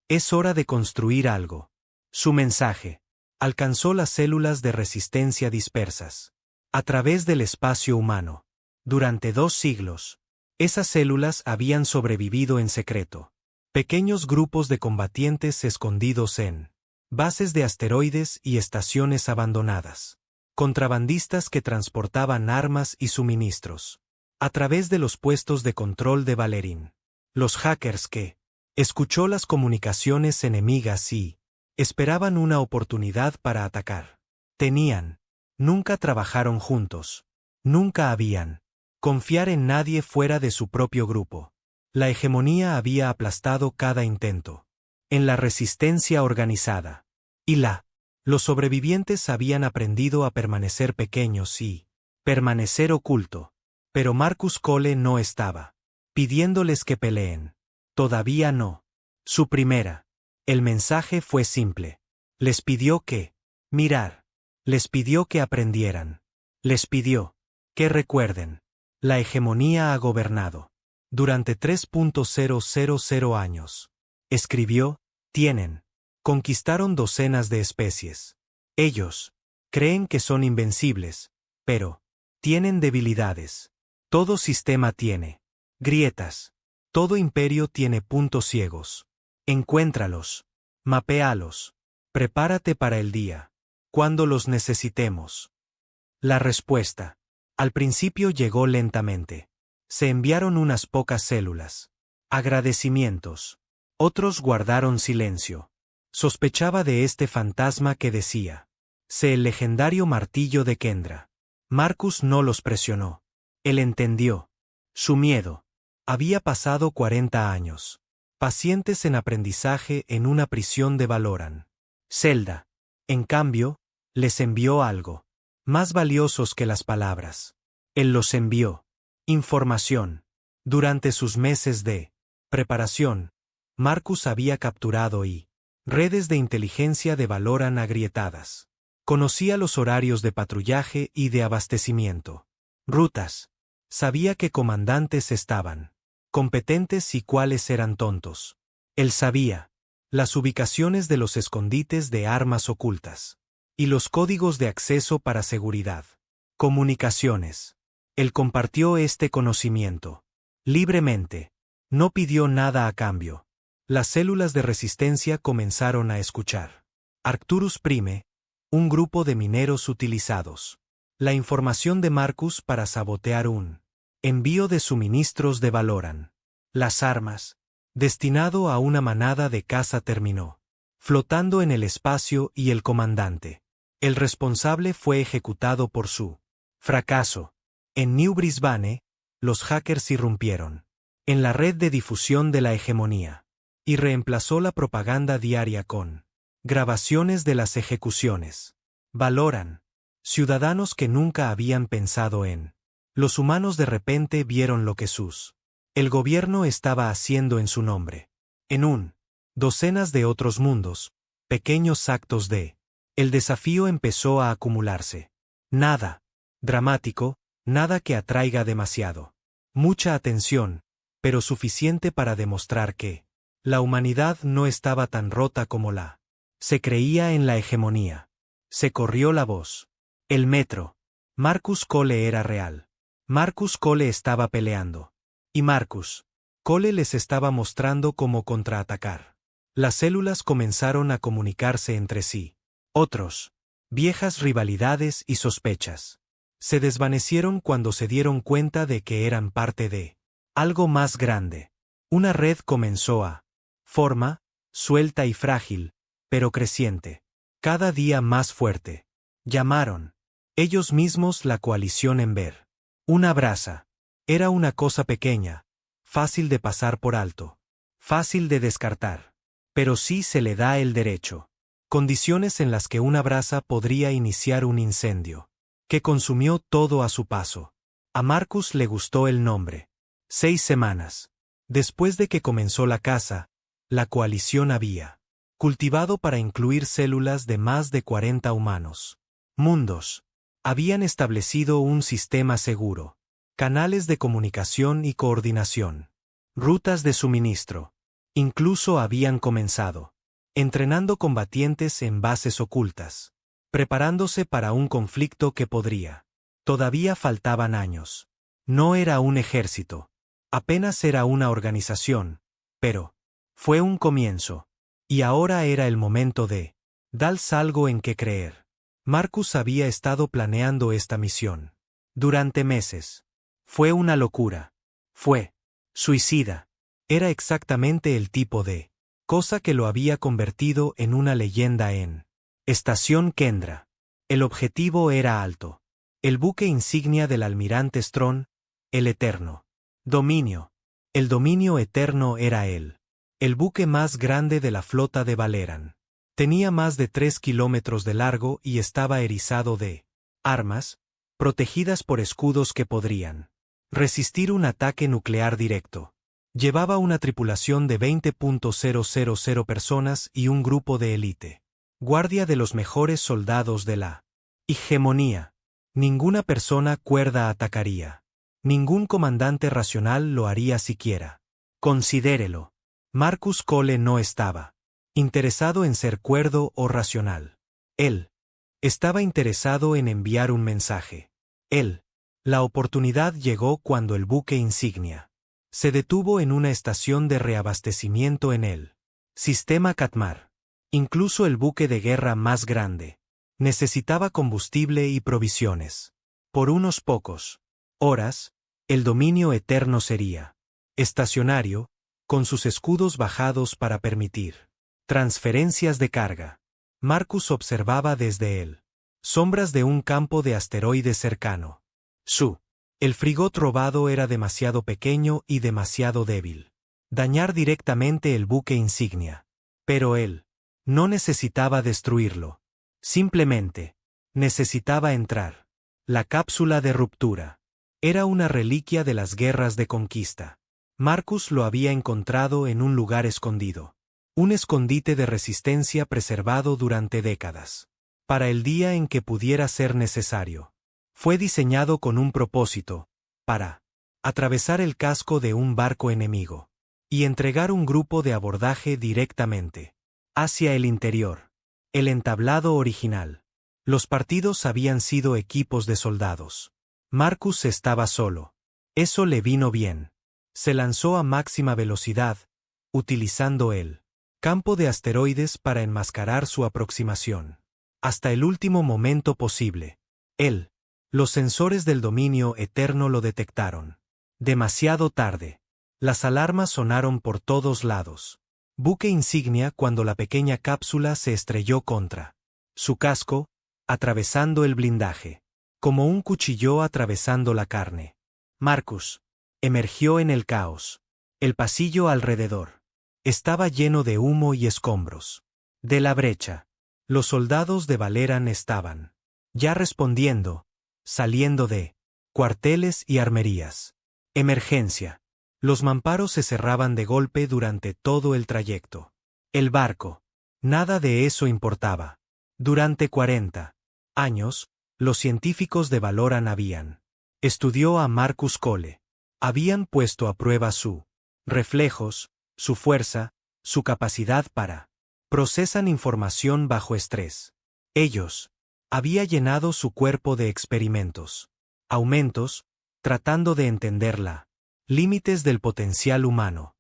Es hora de construir algo. Su mensaje alcanzó las células de resistencia dispersas. A través del espacio humano. Durante 2 siglos. Esas células habían sobrevivido en secreto. Pequeños grupos de combatientes escondidos en bases de asteroides y estaciones abandonadas. Contrabandistas que transportaban armas y suministros. A través de los puestos de control de Valerín. Los hackers que escuchó las comunicaciones enemigas y esperaban una oportunidad para atacar. Nunca trabajaron juntos. Nunca habían confiar en nadie fuera de su propio grupo. La hegemonía había aplastado cada intento. En la resistencia organizada. Los sobrevivientes habían aprendido a permanecer pequeños y permanecer oculto. Pero Marcus Cole no estaba pidiéndoles que peleen. Todavía no. El mensaje fue simple. Les pidió que mirar. Les pidió que aprendieran. Les pidió que recuerden. La hegemonía ha gobernado durante 3.000 años. Escribió, conquistaron docenas de especies. Ellos creen que son invencibles, pero tienen debilidades. Todo sistema tiene grietas. Todo imperio tiene puntos ciegos. Encuéntralos. Mapéalos. Prepárate para el día cuando los necesitemos. La respuesta. Al principio llegó lentamente. Se enviaron unas pocas células. Agradecimientos. Otros guardaron silencio. Sospechaba de este fantasma que decía. Sé el legendario martillo de Kendra. Marcus no los presionó. Él entendió. Su miedo. Había pasado 40 años. Pacientes en aprendizaje en una prisión de Valoran. Zelda. En cambio, les envió algo. Más valiosos que las palabras. Él los envió. Información. Durante sus meses de preparación, Marcus había capturado redes de inteligencia de Valoran agrietadas. Conocía los horarios de patrullaje y de abastecimiento. Rutas. Sabía qué comandantes estaban competentes y cuáles eran tontos. Él sabía las ubicaciones de los escondites de armas ocultas. Y los códigos de acceso para seguridad. Comunicaciones. Él compartió este conocimiento. Libremente. No pidió nada a cambio. Las células de resistencia comenzaron a escuchar. Arcturus Prime, un grupo de mineros utilizados. La información de Marcus para sabotear un envío de suministros de Valoran. Las armas. destinado a una manada de caza terminó flotando en el espacio y el comandante. El responsable fue ejecutado por su fracaso. En New Brisbane, los hackers irrumpieron en la red de difusión de la hegemonía y reemplazó la propaganda diaria con grabaciones de las ejecuciones. Valoran. Ciudadanos que nunca habían pensado en los humanos de repente vieron lo que el gobierno estaba haciendo en su nombre. En docenas de otros mundos, pequeños actos de el desafío empezó a acumularse. Nada dramático, nada que atraiga demasiado mucha atención, pero suficiente para demostrar que la humanidad no estaba tan rota como se creía en la hegemonía. Se corrió la voz. El metro. Marcus Cole era real. Marcus Cole estaba peleando. Y Marcus Cole les estaba mostrando cómo contraatacar. Las células comenzaron a comunicarse entre sí. Viejas rivalidades y sospechas se desvanecieron cuando se dieron cuenta de que eran parte de algo más grande. Una red comenzó a forma, suelta y frágil, pero creciente. Cada día más fuerte. Llamaron ellos mismos la coalición Ember. Una brasa. Era una cosa pequeña, fácil de pasar por alto, fácil de descartar. Pero sí se le da el derecho. Condiciones en las que una brasa podría iniciar un incendio que consumió todo a su paso. A Marcus le gustó el nombre. 6 semanas después de que comenzó la caza, la coalición había cultivado para incluir células de más de 40 humanos. Mundos. Habían establecido un sistema seguro. Canales de comunicación y coordinación. Rutas de suministro. Incluso habían comenzado entrenando combatientes en bases ocultas, preparándose para un conflicto que podría. Todavía faltaban años. No era un ejército. Apenas era una organización, pero fue un comienzo. Y ahora era el momento de darles algo en que creer. Marcus había estado planeando esta misión durante meses. Fue una locura. Fue suicida. Era exactamente el tipo de cosa que lo había convertido en una leyenda en Estación Kendra. El objetivo era alto. El buque insignia del almirante Strong, el Eterno. Dominio. El dominio eterno era él. El buque más grande de la flota de Valeran. Tenía más de 3 kilómetros de largo y estaba erizado de armas, protegidas por escudos que podrían resistir un ataque nuclear directo. Llevaba una tripulación de 20.000 personas y un grupo de élite. Guardia de los mejores soldados de la hegemonía. Ninguna persona cuerda atacaría. Ningún comandante racional lo haría siquiera. Considérelo. Marcus Cole no estaba interesado en ser cuerdo o racional. Él estaba interesado en enviar un mensaje. La oportunidad llegó cuando el buque insignia se detuvo en una estación de reabastecimiento en el sistema Katmar. Incluso el buque de guerra más grande necesitaba combustible y provisiones. Por unos pocos horas, el dominio eterno sería estacionario, con sus escudos bajados para permitir transferencias de carga. Marcus observaba desde él sombras de un campo de asteroides cercano. El frigot robado era demasiado pequeño y demasiado débil. Dañar directamente el buque insignia. Pero él no necesitaba destruirlo. Simplemente necesitaba entrar. La cápsula de ruptura era una reliquia de las guerras de conquista. Marcus lo había encontrado en un lugar escondido. Un escondite de resistencia preservado durante décadas. Para el día en que pudiera ser necesario. Fue diseñado con un propósito, para atravesar el casco de un barco enemigo y entregar un grupo de abordaje directamente hacia el interior. El entablado original. Los partidos habían sido equipos de soldados. Marcus estaba solo. Eso le vino bien. Se lanzó a máxima velocidad, utilizando el campo de asteroides para enmascarar su aproximación. Hasta el último momento posible. Los sensores del dominio eterno lo detectaron. Demasiado tarde. Las alarmas sonaron por todos lados. Buque insignia cuando la pequeña cápsula se estrelló contra su casco, atravesando el blindaje. Como un cuchillo atravesando la carne. Marcus emergió en el caos. El pasillo alrededor estaba lleno de humo y escombros. De la brecha, los soldados de Valoran estaban ya respondiendo, saliendo de cuarteles y armerías. Emergencia. Los mamparos se cerraban de golpe durante todo el trayecto. El barco. Nada de eso importaba. Durante 40 años, los científicos de Valoran estudió a Marcus Cole. Habían puesto a prueba su reflejos, su fuerza, su capacidad para procesan información bajo estrés. Ellos había llenado su cuerpo de experimentos, aumentos, tratando de entenderla. Límites del potencial humano.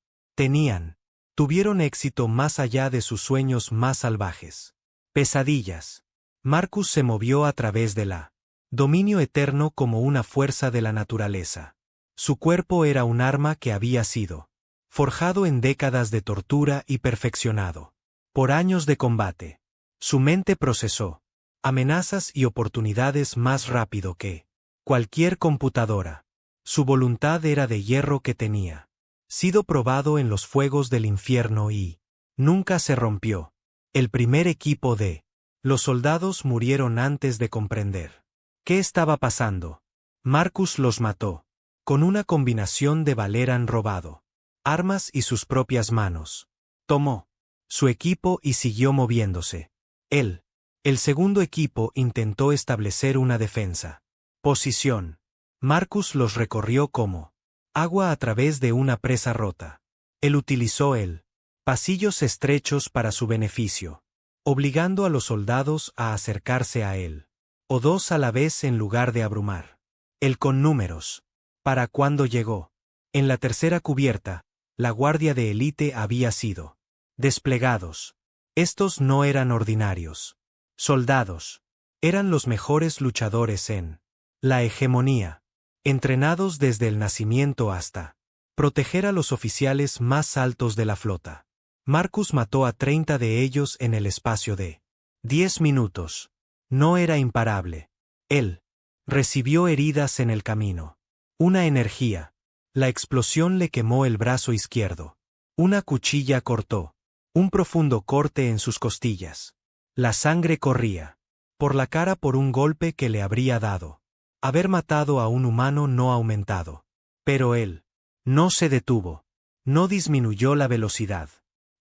Tuvieron éxito más allá de sus sueños más salvajes. Pesadillas. Marcus se movió a través de la dominio eterno como una fuerza de la naturaleza. Su cuerpo era un arma que había sido forjado en décadas de tortura y perfeccionado por años de combate. Su mente procesó amenazas y oportunidades más rápido que cualquier computadora. Su voluntad era de hierro que tenía sido probado en los fuegos del infierno y nunca se rompió. El primer equipo de los soldados murieron antes de comprender qué estaba pasando. Marcus los mató con una combinación de Valoran robado, armas y sus propias manos. Tomó su equipo y siguió moviéndose. El segundo equipo intentó establecer una defensa. Posición. Marcus los recorrió como agua a través de una presa rota. Él utilizó pasillos estrechos para su beneficio, obligando a los soldados a acercarse a él, o dos a la vez en lugar de abrumar. Él con números. Para cuando llegó, en la tercera cubierta, la guardia de élite había sido desplegados. Estos no eran ordinarios soldados. Eran los mejores luchadores en la hegemonía. Entrenados desde el nacimiento hasta proteger a los oficiales más altos de la flota. Marcus mató a 30 de ellos en el espacio de 10 minutos. No era imparable. Él recibió heridas en el camino. Una energía. La explosión le quemó el brazo izquierdo. Una cuchilla cortó un profundo corte en sus costillas. La sangre corría por la cara por un golpe que le habría dado haber matado a un humano no aumentado. Pero él no se detuvo. No disminuyó la velocidad.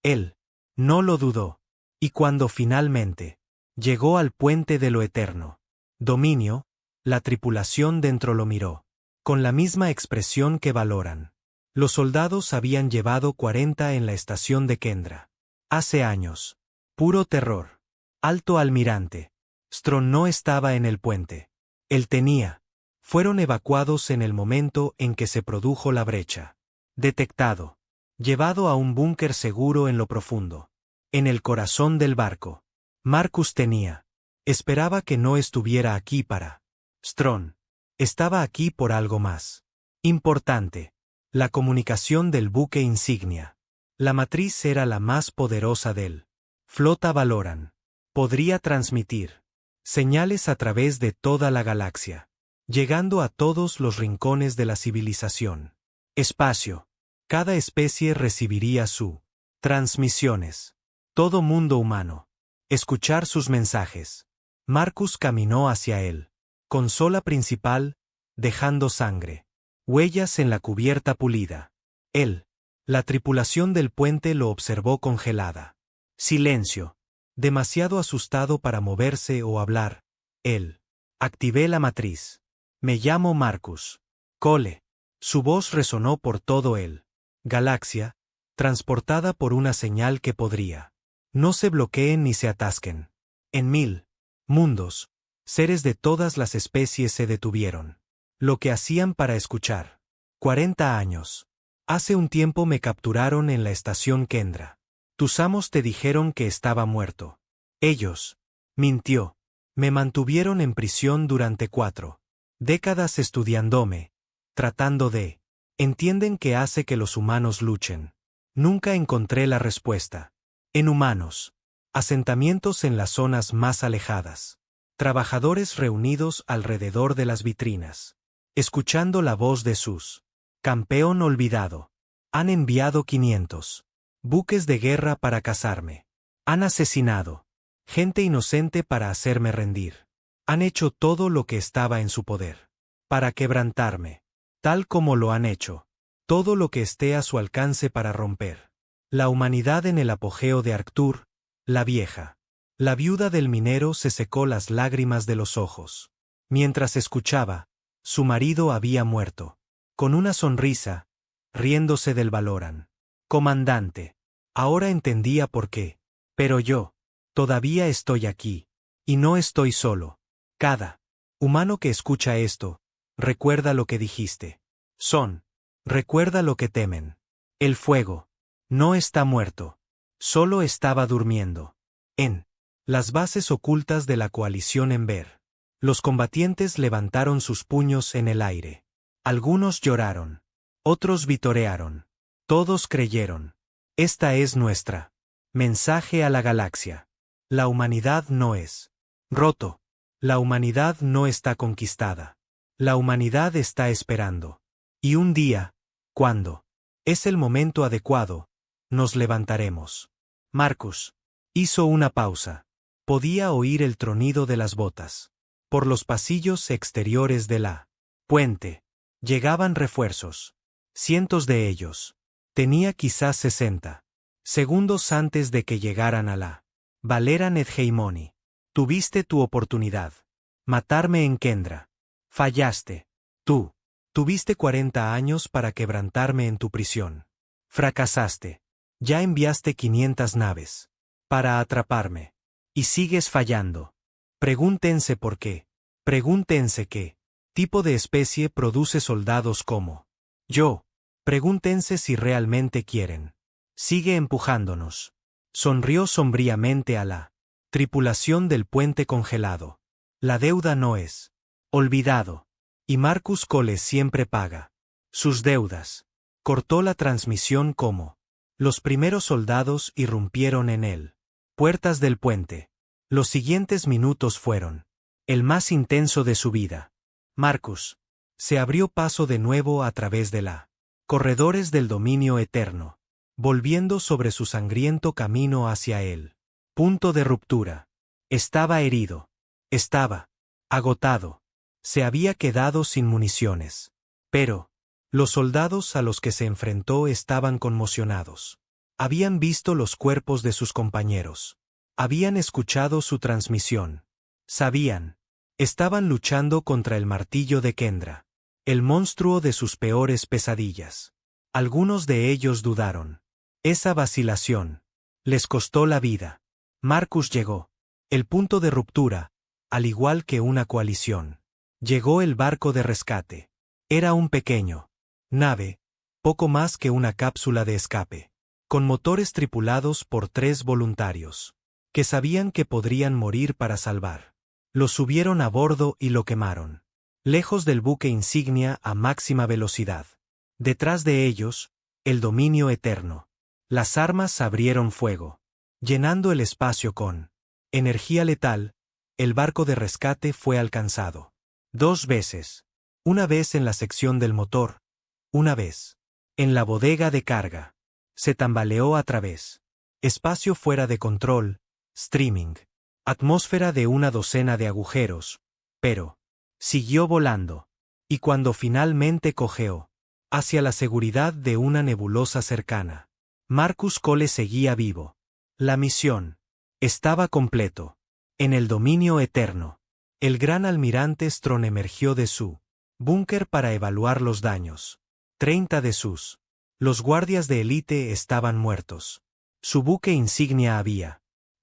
Él no lo dudó. Y cuando finalmente llegó al puente de lo eterno dominio, la tripulación dentro lo miró con la misma expresión que Valoran. Los soldados habían llevado 40 en la estación de Kendra. Hace años. Puro terror. Alto almirante. Strong no estaba en el puente. Él tenía. Fueron evacuados en el momento en que se produjo la brecha. Detectado. Llevado a un búnker seguro en lo profundo. En el corazón del barco. Marcus tenía. Esperaba que no estuviera aquí para. Strong. Estaba aquí por algo más importante. La comunicación del buque insignia. La matriz era la más poderosa del flota Valoran. Podría transmitir señales a través de toda la galaxia, llegando a todos los rincones de la civilización. Espacio. Cada especie recibiría su transmisiones. Todo mundo humano. Escuchar sus mensajes. Marcus caminó hacia él. Consola principal, dejando sangre. Huellas en la cubierta pulida. La tripulación del puente lo observó congelada. Silencio. Demasiado asustado para moverse o hablar. Activé la matriz. Me llamo Marcus Cole. Su voz resonó por todo galaxia, transportada por una señal que podría. No se bloqueen ni se atasquen. En 1000 mundos, seres de todas las especies se detuvieron. Lo que hacían para escuchar. 40 años. Hace un tiempo me capturaron en la estación Kendra. Tus amos te dijeron que estaba muerto. Ellos. Mintió. Me mantuvieron en prisión durante 4 décadas estudiándome, tratando de Entienden qué hace que los humanos luchen. Nunca encontré la respuesta. En humanos. Asentamientos en las zonas más alejadas. Trabajadores reunidos alrededor de las vitrinas. Escuchando la voz de sus. Campeón olvidado. Han enviado 500 buques de guerra para cazarme. Han asesinado gente inocente para hacerme rendir. Han hecho todo lo que estaba en su poder para quebrantarme, tal como lo han hecho. Todo lo que esté a su alcance para romper. La humanidad en el apogeo de Arctur, la vieja. La viuda del minero se secó las lágrimas de los ojos. Mientras escuchaba, su marido había muerto. Con una sonrisa, riéndose del Valoran. Comandante. Ahora entendía por qué. Pero yo, todavía estoy aquí. Y no estoy solo. Cada humano que escucha esto, recuerda lo que dijiste. Recuerda lo que temen. El fuego. No está muerto. Solo estaba durmiendo. En las bases ocultas de la coalición Ember. Los combatientes levantaron sus puños en el aire. Algunos lloraron. Otros vitorearon. Todos creyeron. Esta es nuestra. Mensaje a la galaxia. La humanidad no es roto. La humanidad no está conquistada. La humanidad está esperando. Y un día, cuando es el momento adecuado, nos levantaremos. Marcus hizo una pausa. Podía oír el tronido de las botas. Por los pasillos exteriores de la puente llegaban refuerzos. Cientos de ellos. Tenía quizás 60 segundos antes de que llegaran a la Valera Nedheimoni. Tuviste tu oportunidad. Matarme en Kendra. Fallaste. Tú. Tuviste 40 años para quebrantarme en tu prisión. Fracasaste. Ya enviaste 500 naves para atraparme. Y sigues fallando. Pregúntense por qué. Pregúntense qué tipo de especie produce soldados como yo. Pregúntense si realmente quieren. Sigue empujándonos. Sonrió sombríamente a la tripulación del puente congelado. La deuda no es olvidado. Y Marcus Cole siempre paga sus deudas. Cortó la transmisión como los primeros soldados irrumpieron en él. Puertas del puente. Los siguientes minutos fueron el más intenso de su vida. Marcus se abrió paso de nuevo a través de la corredores del dominio eterno, volviendo sobre su sangriento camino hacia él. Punto de ruptura. Estaba herido. Estaba agotado. Se había quedado sin municiones. Pero los soldados a los que se enfrentó estaban conmocionados. Habían visto los cuerpos de sus compañeros. Habían escuchado su transmisión. Sabían. Estaban luchando contra el martillo de Kendra. El monstruo de sus peores pesadillas. Algunos de ellos dudaron. Esa vacilación les costó la vida. Marcus llegó. El punto de ruptura, al igual que una coalición. Llegó el barco de rescate. Era un pequeño nave, poco más que una cápsula de escape, con motores tripulados por 3 voluntarios, que sabían que podrían morir para salvar. Lo subieron a bordo y lo quemaron. Lejos del buque insignia a máxima velocidad. Detrás de ellos, el dominio eterno. Las armas abrieron fuego, llenando el espacio con energía letal. El barco de rescate fue alcanzado 2 veces. Una vez en la sección del motor. Una vez en la bodega de carga. Se tambaleó a través. Espacio fuera de control. Streaming. Atmósfera de una docena de agujeros. Pero siguió volando. Y cuando finalmente cojeó hacia la seguridad de una nebulosa cercana, Marcus Cole seguía vivo. La misión estaba completo. En el dominio eterno. El gran almirante Strong emergió de su búnker para evaluar los daños. 30 de sus los guardias de élite estaban muertos. Su buque insignia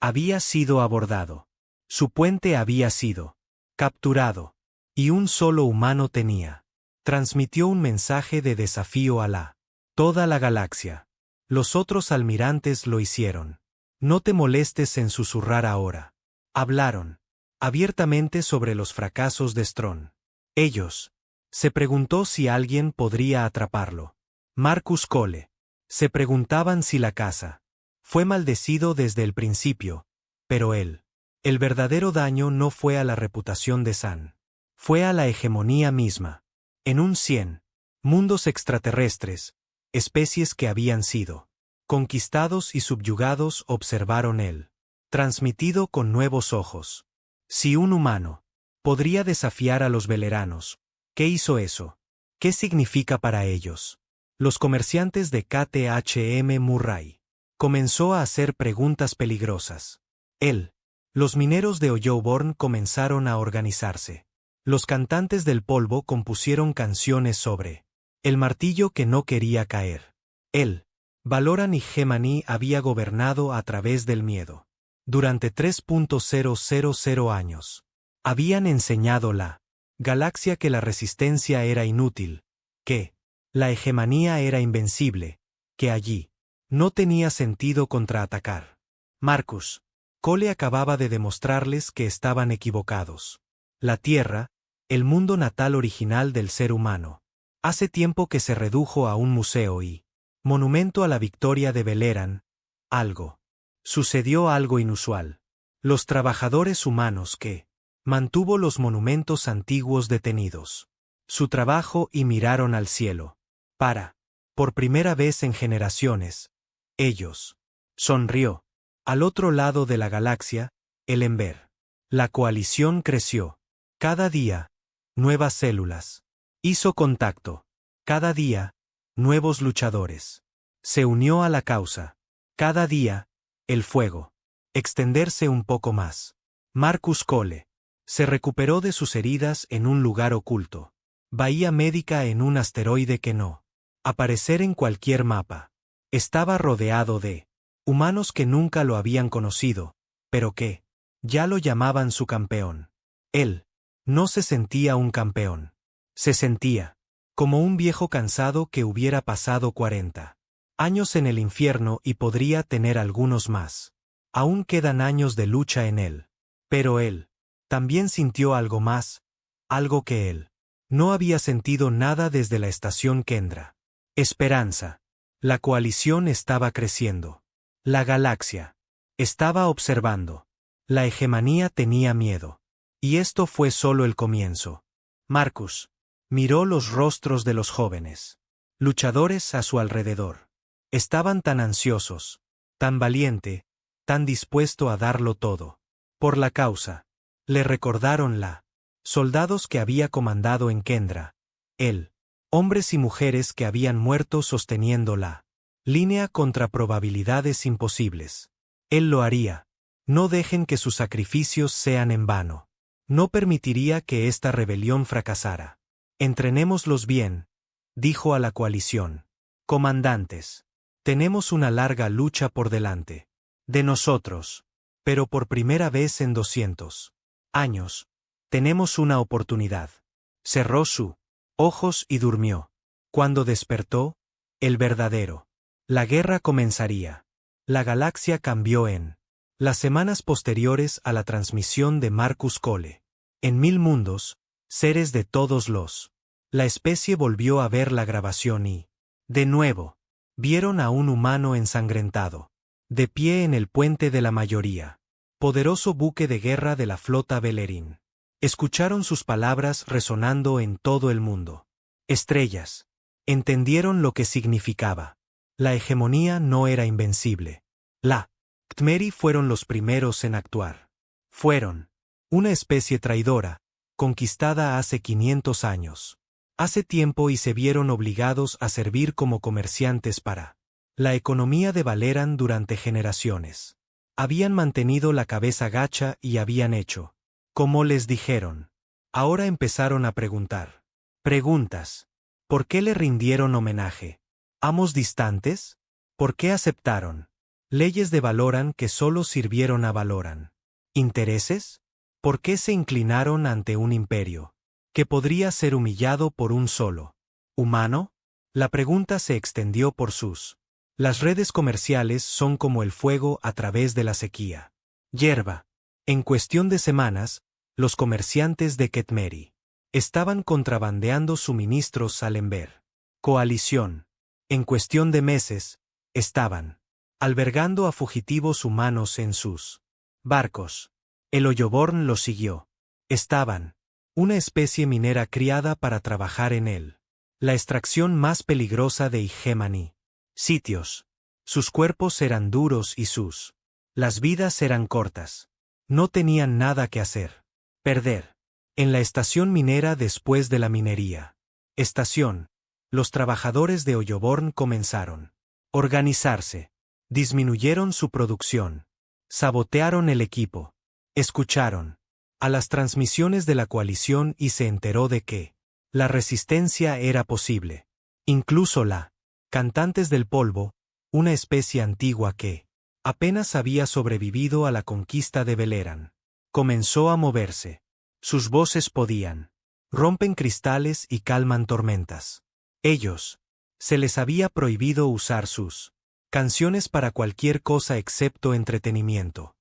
había sido abordado. Su puente había sido capturado. Y un solo humano tenía. Transmitió un mensaje de desafío a toda la galaxia. Los otros almirantes lo hicieron. No te molestes en susurrar ahora. Hablaron abiertamente sobre los fracasos de Strong. Ellos Se preguntó si alguien podría atraparlo. Marcus Cole. Se preguntaban si la casa fue maldecido desde el principio, pero el verdadero daño no fue a la reputación de San. Fue a la hegemonía misma. En un 100 mundos extraterrestres, especies que habían sido conquistados y subyugados observaron él, transmitido con nuevos ojos. Si un humano podría desafiar a los veleranos, ¿qué hizo eso? ¿Qué significa para ellos? Los comerciantes de KTHM Murray comenzó a hacer preguntas peligrosas. Los mineros de Oyoborn comenzaron a organizarse. Los cantantes del polvo compusieron canciones sobre el martillo que no quería caer. Valoran y Gemini había gobernado a través del miedo. Durante 3.000 años. Habían enseñado la galaxia que la resistencia era inútil, que la hegemonía era invencible, que allí no tenía sentido contraatacar. Marcus Cole acababa de demostrarles que estaban equivocados. La Tierra, el mundo natal original del ser humano, hace tiempo que se redujo a un museo y monumento a la victoria de Veleran. Sucedió algo inusual. Los trabajadores humanos que mantuvo los monumentos antiguos detenidos su trabajo y miraron al cielo. Por primera vez en generaciones, ellos sonrió. Al otro lado de la galaxia, el Ember. La coalición creció. Cada día, nuevas células. Hizo contacto. Cada día, nuevos luchadores. Se unió a la causa. Cada día, el fuego. Extenderse un poco más. Marcus Cole se recuperó de sus heridas en un lugar oculto. Bahía médica en un asteroide que no aparecer en cualquier mapa. Estaba rodeado de humanos que nunca lo habían conocido, pero que ya lo llamaban su campeón. Él no se sentía un campeón. Se sentía como un viejo cansado que hubiera pasado 40 años en el infierno y podría tener algunos más. Aún quedan años de lucha en él. Pero él también sintió algo más, algo que él no había sentido nada desde la estación Kendra. Esperanza. La coalición estaba creciendo. La galaxia estaba observando. La hegemonía tenía miedo. Y esto fue solo el comienzo. Marcus miró los rostros de los jóvenes luchadores a su alrededor. Estaban tan ansiosos, tan valiente, tan dispuesto a darlo todo. Por la causa. Le recordaron soldados que había comandado en Kendra. Hombres y mujeres que habían muerto sosteniendo la línea contra probabilidades imposibles. Él lo haría. No dejen que sus sacrificios sean en vano. No permitiría que esta rebelión fracasara. Entrenémoslos bien, dijo a la coalición. Comandantes. Tenemos una larga lucha por delante. De nosotros. Pero por primera vez en 200 años, tenemos una oportunidad. Cerró sus ojos y durmió. Cuando despertó, el verdadero. La guerra comenzaría. La galaxia cambió en las semanas posteriores a la transmisión de Marcus Cole. En 1000 mundos, seres de todos los. La especie volvió a ver la grabación y, de nuevo, vieron a un humano ensangrentado, de pie en el puente de la mayoría. Poderoso buque de guerra de la flota Velerin. Escucharon sus palabras resonando en todo el mundo. Estrellas. Entendieron lo que significaba. La hegemonía no era invencible. La Ktmeri fueron los primeros en actuar. Fueron una especie traidora, conquistada hace 500 años. Hace tiempo y se vieron obligados a servir como comerciantes para la economía de Valeran durante generaciones. Habían mantenido la cabeza gacha y habían hecho como les dijeron. Ahora empezaron a preguntar. Preguntas. ¿Por qué le rindieron homenaje? ¿Amos distantes? ¿Por qué aceptaron leyes de Valoran que solo sirvieron a Valoran? ¿Intereses? ¿Por qué se inclinaron ante un imperio que podría ser humillado por un solo humano? La pregunta se extendió por sus. Las redes comerciales son como el fuego a través de la sequía. Hierba. En cuestión de semanas, los comerciantes de Ketmeri Estaban contrabandeando suministros al Enver. Coalición. En cuestión de meses, estaban albergando a fugitivos humanos en sus barcos. El Oyoborn los siguió. Estaban una especie minera criada para trabajar en él. La extracción más peligrosa de Hegemony. Sitios. Sus cuerpos eran duros y las vidas eran cortas. No tenían nada que hacer. Perder. En la estación minera después de la minería. Estación. Los trabajadores de Oyoborn comenzaron a organizarse. Disminuyeron su producción. Sabotearon el equipo. Escucharon a las transmisiones de la coalición y se enteró de que la resistencia era posible. Incluso la Cantantes del Polvo, una especie antigua que apenas había sobrevivido a la conquista de Veleran, comenzó a moverse. Sus voces podían rompen cristales y calman tormentas. Ellos se les había prohibido usar sus canciones para cualquier cosa excepto entretenimiento.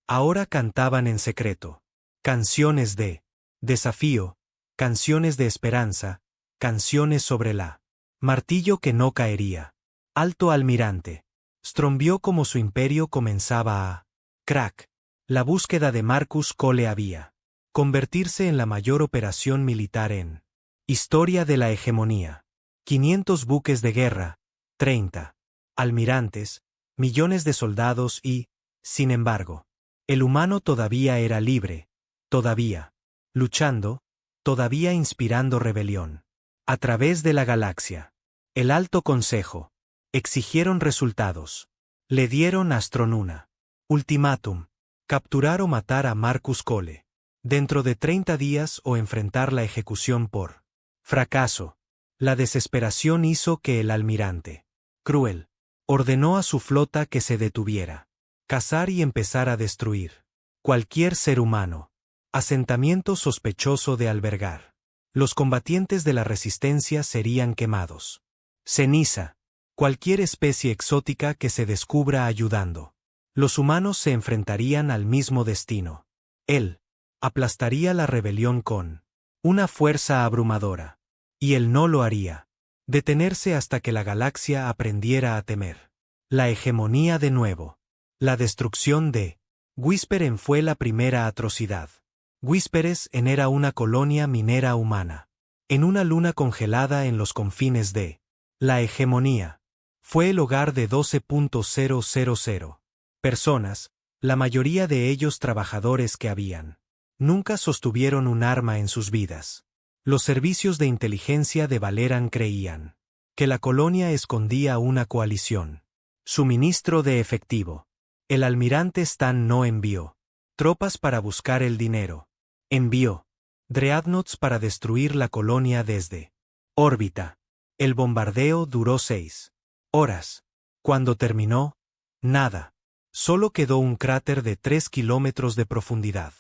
Ahora cantaban en secreto. Canciones de desafío, canciones de esperanza, canciones sobre la martillo que no caería. Alto almirante. Strom vio como su imperio comenzaba a crack. La búsqueda de Marcus Cole había convertirse en la mayor operación militar en historia de la hegemonía. 500 buques de guerra, 30 almirantes, millones de soldados y, sin embargo, el humano todavía era libre, todavía luchando, todavía inspirando rebelión. A través de la galaxia. El Alto Consejo. Exigieron resultados. Le dieron a Strom un ultimátum. Capturar o matar a Marcus Cole. Dentro de 30 días o enfrentar la ejecución por fracaso. La desesperación hizo que el almirante cruel ordenó a su flota que se detuviera. Cazar y empezar a destruir cualquier ser humano. Asentamiento sospechoso de albergar. Los combatientes de la resistencia serían quemados. Ceniza. Cualquier especie exótica que se descubra ayudando. Los humanos se enfrentarían al mismo destino. Él aplastaría la rebelión con una fuerza abrumadora. Y él no lo haría. Detenerse hasta que la galaxia aprendiera a temer. La hegemonía de nuevo. La destrucción de Whisperen fue la primera atrocidad. Whisperesen era una colonia minera humana. En una luna congelada en los confines de la hegemonía. Fue el hogar de 12.000 personas, la mayoría de ellos trabajadores que habían. Nunca sostuvieron un arma en sus vidas. Los servicios de inteligencia de Valeran creían que la colonia escondía una coalición. Suministro de efectivo. El almirante Stan no envió tropas para buscar el dinero. Envió dreadnoughts para destruir la colonia desde órbita. El bombardeo duró 6 horas. Cuando terminó, nada. Solo quedó un cráter de 3 kilómetros de profundidad.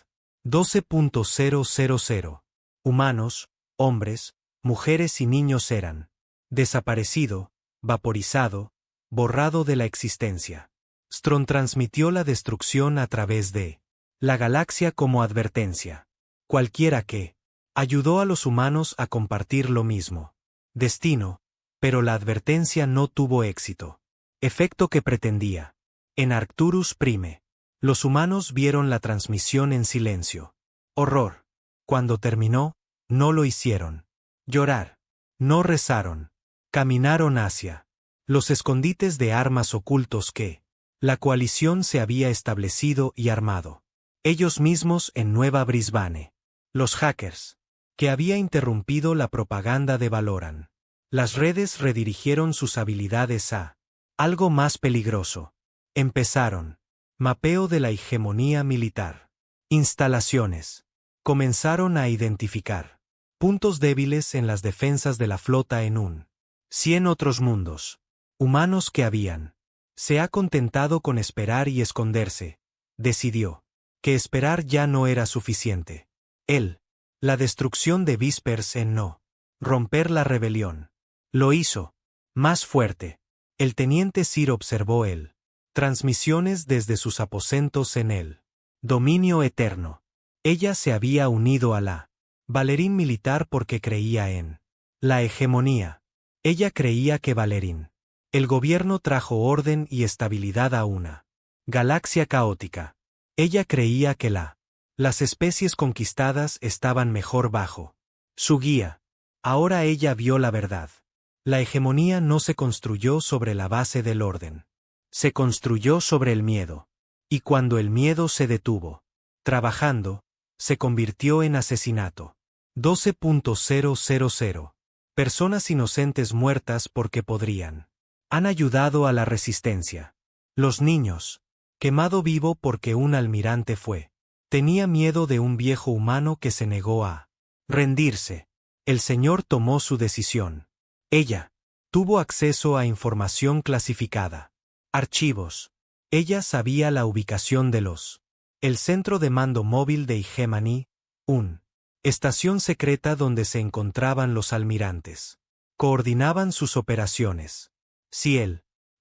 12.000 humanos, hombres, mujeres y niños eran desaparecido, vaporizado, borrado de la existencia. Strom transmitió la destrucción a través de la galaxia como advertencia. Cualquiera que ayudó a los humanos a compartir lo mismo destino, pero la advertencia no tuvo éxito. Efecto que pretendía. En Arcturus Prime. Los humanos vieron la transmisión en silencio. Horror. Cuando terminó, no lo hicieron. Llorar. No rezaron. Caminaron hacia los escondites de armas ocultos que la coalición se había establecido y armado. Ellos mismos en Nueva Brisbane. Los hackers. Que había interrumpido la propaganda de Valoran. Las redes redirigieron sus habilidades a algo más peligroso. Empezaron. Mapeo de la hegemonía militar. Instalaciones. Comenzaron a identificar puntos débiles en las defensas de la flota en 100 otros mundos. Humanos que habían se ha contentado con esperar y esconderse. Decidió que esperar ya no era suficiente. La destrucción de Whispers en no romper la rebelión. Lo hizo más fuerte. El teniente Sir observó transmisiones desde sus aposentos en el dominio eterno. Ella se había unido a la Valerín militar porque creía en la hegemonía. Ella creía que Valerín. El gobierno trajo orden y estabilidad a una galaxia caótica. Ella creía que las especies conquistadas estaban mejor bajo su guía. Ahora ella vio la verdad. La hegemonía no se construyó sobre la base del orden. Se construyó sobre el miedo. Y cuando el miedo se detuvo, trabajando, se convirtió en asesinato. 12.000. Personas inocentes muertas porque podrían. Han ayudado a la resistencia. Los niños. Quemado vivo porque un almirante fue. Tenía miedo de un viejo humano que se negó a rendirse. El señor tomó su decisión. Ella tuvo acceso a información clasificada. Archivos. Ella sabía la ubicación de el centro de mando móvil de Hegemony, estación secreta donde se encontraban los almirantes. Coordinaban sus operaciones. Si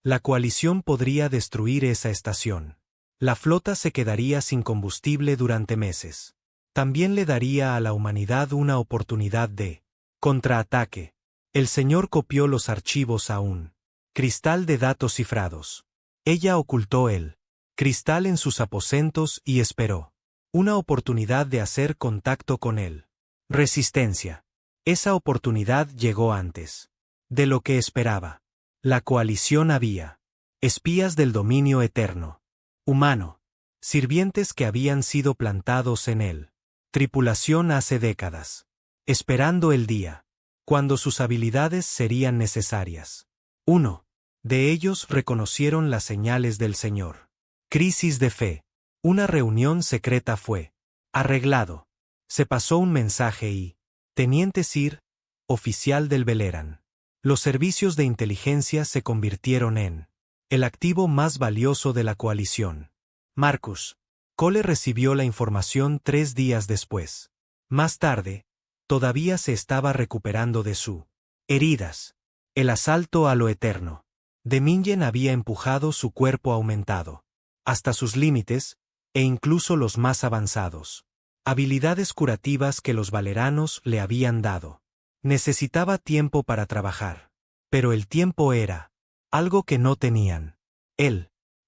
la coalición podría destruir esa estación, la flota se quedaría sin combustible durante meses. También le daría a la humanidad una oportunidad de contraataque. El señor copió los archivos a un cristal de datos cifrados. Ella ocultó el cristal en sus aposentos y esperó una oportunidad de hacer contacto con él. Resistencia. Esa oportunidad llegó antes de lo que esperaba. La coalición había espías del dominio eterno. Humano. Sirvientes que habían sido plantados en él. Tripulación hace décadas. Esperando el día cuando sus habilidades serían necesarias. Uno de ellos reconocieron las señales del Señor. Crisis de fe. Una reunión secreta fue arreglado. Se pasó un mensaje y Teniente Sir, oficial del Veleran. Los servicios de inteligencia se convirtieron en el activo más valioso de la coalición. Marcus. Cole recibió la información 3 días después. Más tarde, todavía se estaba recuperando de sus heridas. El asalto a lo eterno. Demingen había empujado su cuerpo aumentado hasta sus límites, e incluso los más avanzados. Habilidades curativas que los valeranos le habían dado. Necesitaba tiempo para trabajar. Pero el tiempo era algo que no tenían.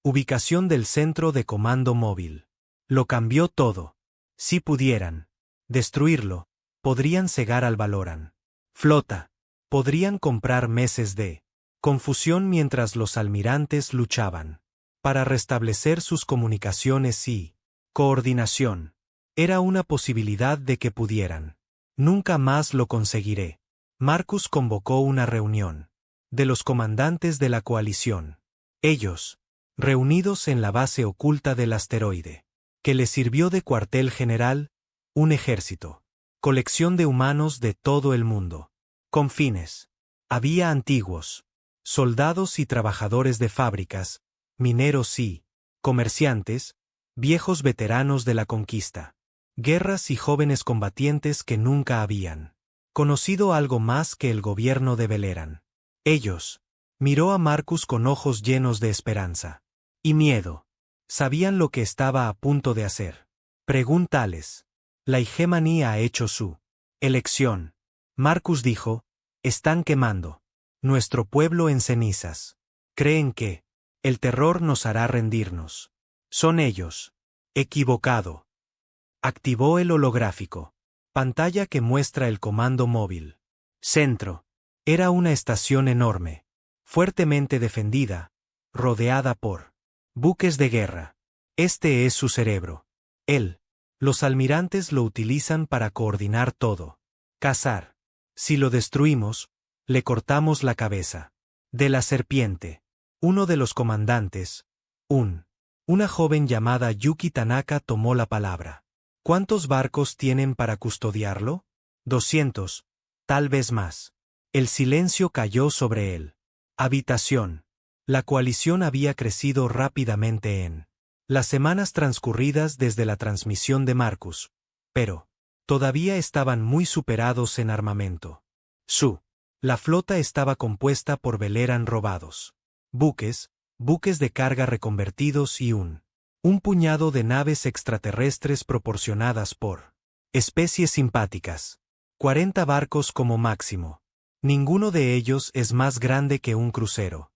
Ubicación del centro de comando móvil. Lo cambió todo. Si pudieran destruirlo, podrían cegar al Valoran. Flota. Podrían comprar meses de confusión mientras los almirantes luchaban para restablecer sus comunicaciones y coordinación. Era una posibilidad de que pudieran. Nunca más lo conseguiré. Marcus convocó una reunión de los comandantes de la coalición. Ellos, reunidos en la base oculta del asteroide, que le sirvió de cuartel general, un ejército, colección de humanos de todo el mundo. Confines. Había antiguos, soldados y trabajadores de fábricas, mineros y comerciantes, viejos veteranos de la conquista, guerras y jóvenes combatientes que nunca habían conocido algo más que el gobierno de Veleran. Ellos miró a Marcus con ojos llenos de esperanza y miedo. Sabían lo que estaba a punto de hacer. Pregúntales. La Hegemony ha hecho su elección. Marcus dijo, están quemando nuestro pueblo en cenizas. Creen que el terror nos hará rendirnos. Son ellos. Equivocado. Activó el holográfico. Pantalla que muestra el comando móvil. Centro. Era una estación enorme, fuertemente defendida, rodeada por buques de guerra. Este es su cerebro. Los almirantes lo utilizan para coordinar todo. Cazar. Si lo destruimos, le cortamos la cabeza. De la serpiente. Uno de los comandantes, una joven llamada Yuki Tanaka tomó la palabra. ¿Cuántos barcos tienen para custodiarlo? 200, tal vez más. El silencio cayó sobre él. Habitación. La coalición había crecido rápidamente en las semanas transcurridas desde la transmisión de Marcus, pero todavía estaban muy superados en armamento. La flota estaba compuesta por Veleran robados. Buques de carga reconvertidos y un puñado de naves extraterrestres proporcionadas por Especies simpáticas. 40 barcos como máximo. Ninguno de ellos es más grande que un crucero.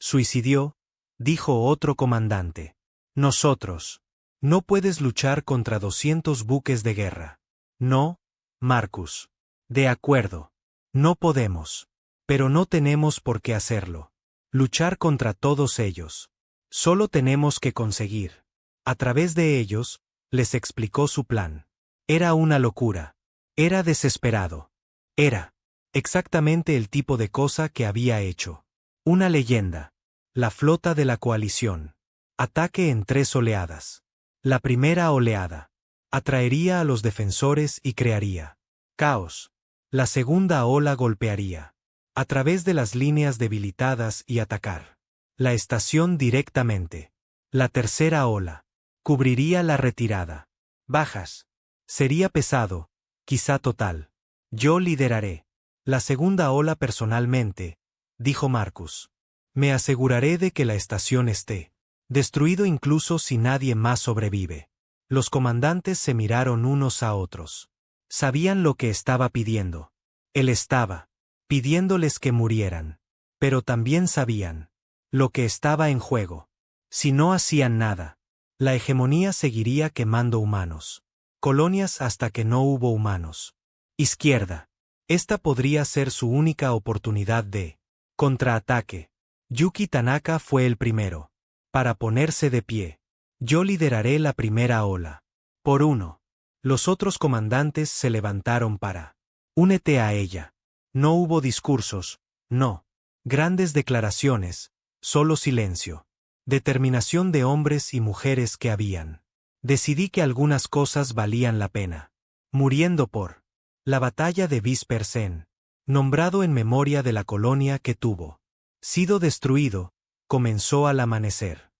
Suicidió, dijo otro comandante. Nosotros. No puedes luchar contra 200 buques de guerra. No, Marcus. De acuerdo. No podemos. Pero no tenemos por qué hacerlo. Luchar contra todos ellos. Solo tenemos que conseguir. A través de ellos, les explicó su plan. Era una locura. Era desesperado. Era exactamente el tipo de cosa que había hecho. Una leyenda. La flota de la coalición. Ataque en 3 oleadas. La primera oleada. Atraería a los defensores y crearía caos. La segunda ola golpearía a través de las líneas debilitadas y atacar la estación directamente. La tercera ola cubriría la retirada. Bajas. Sería pesado, quizá total. Yo lideraré la segunda ola personalmente, dijo Marcus. Me aseguraré de que la estación esté destruido incluso si nadie más sobrevive. Los comandantes se miraron unos a otros. Sabían lo que estaba pidiendo. Él estaba pidiéndoles que murieran. Pero también sabían lo que estaba en juego. Si no hacían nada, la hegemonía seguiría quemando humanos. Colonias hasta que no hubo humanos. Izquierda. Esta podría ser su única oportunidad de contraataque. Yuki Tanaka fue el primero. Para ponerse de pie. Yo lideraré la primera ola. Por uno. Los otros comandantes se levantaron para únete a ella. No hubo discursos, no. Grandes declaraciones, solo silencio. Determinación de hombres y mujeres que habían. Decidí que algunas cosas valían la pena. Muriendo por la batalla de Vispersen, nombrado en memoria de la colonia que tuvo sido destruido, comenzó al amanecer.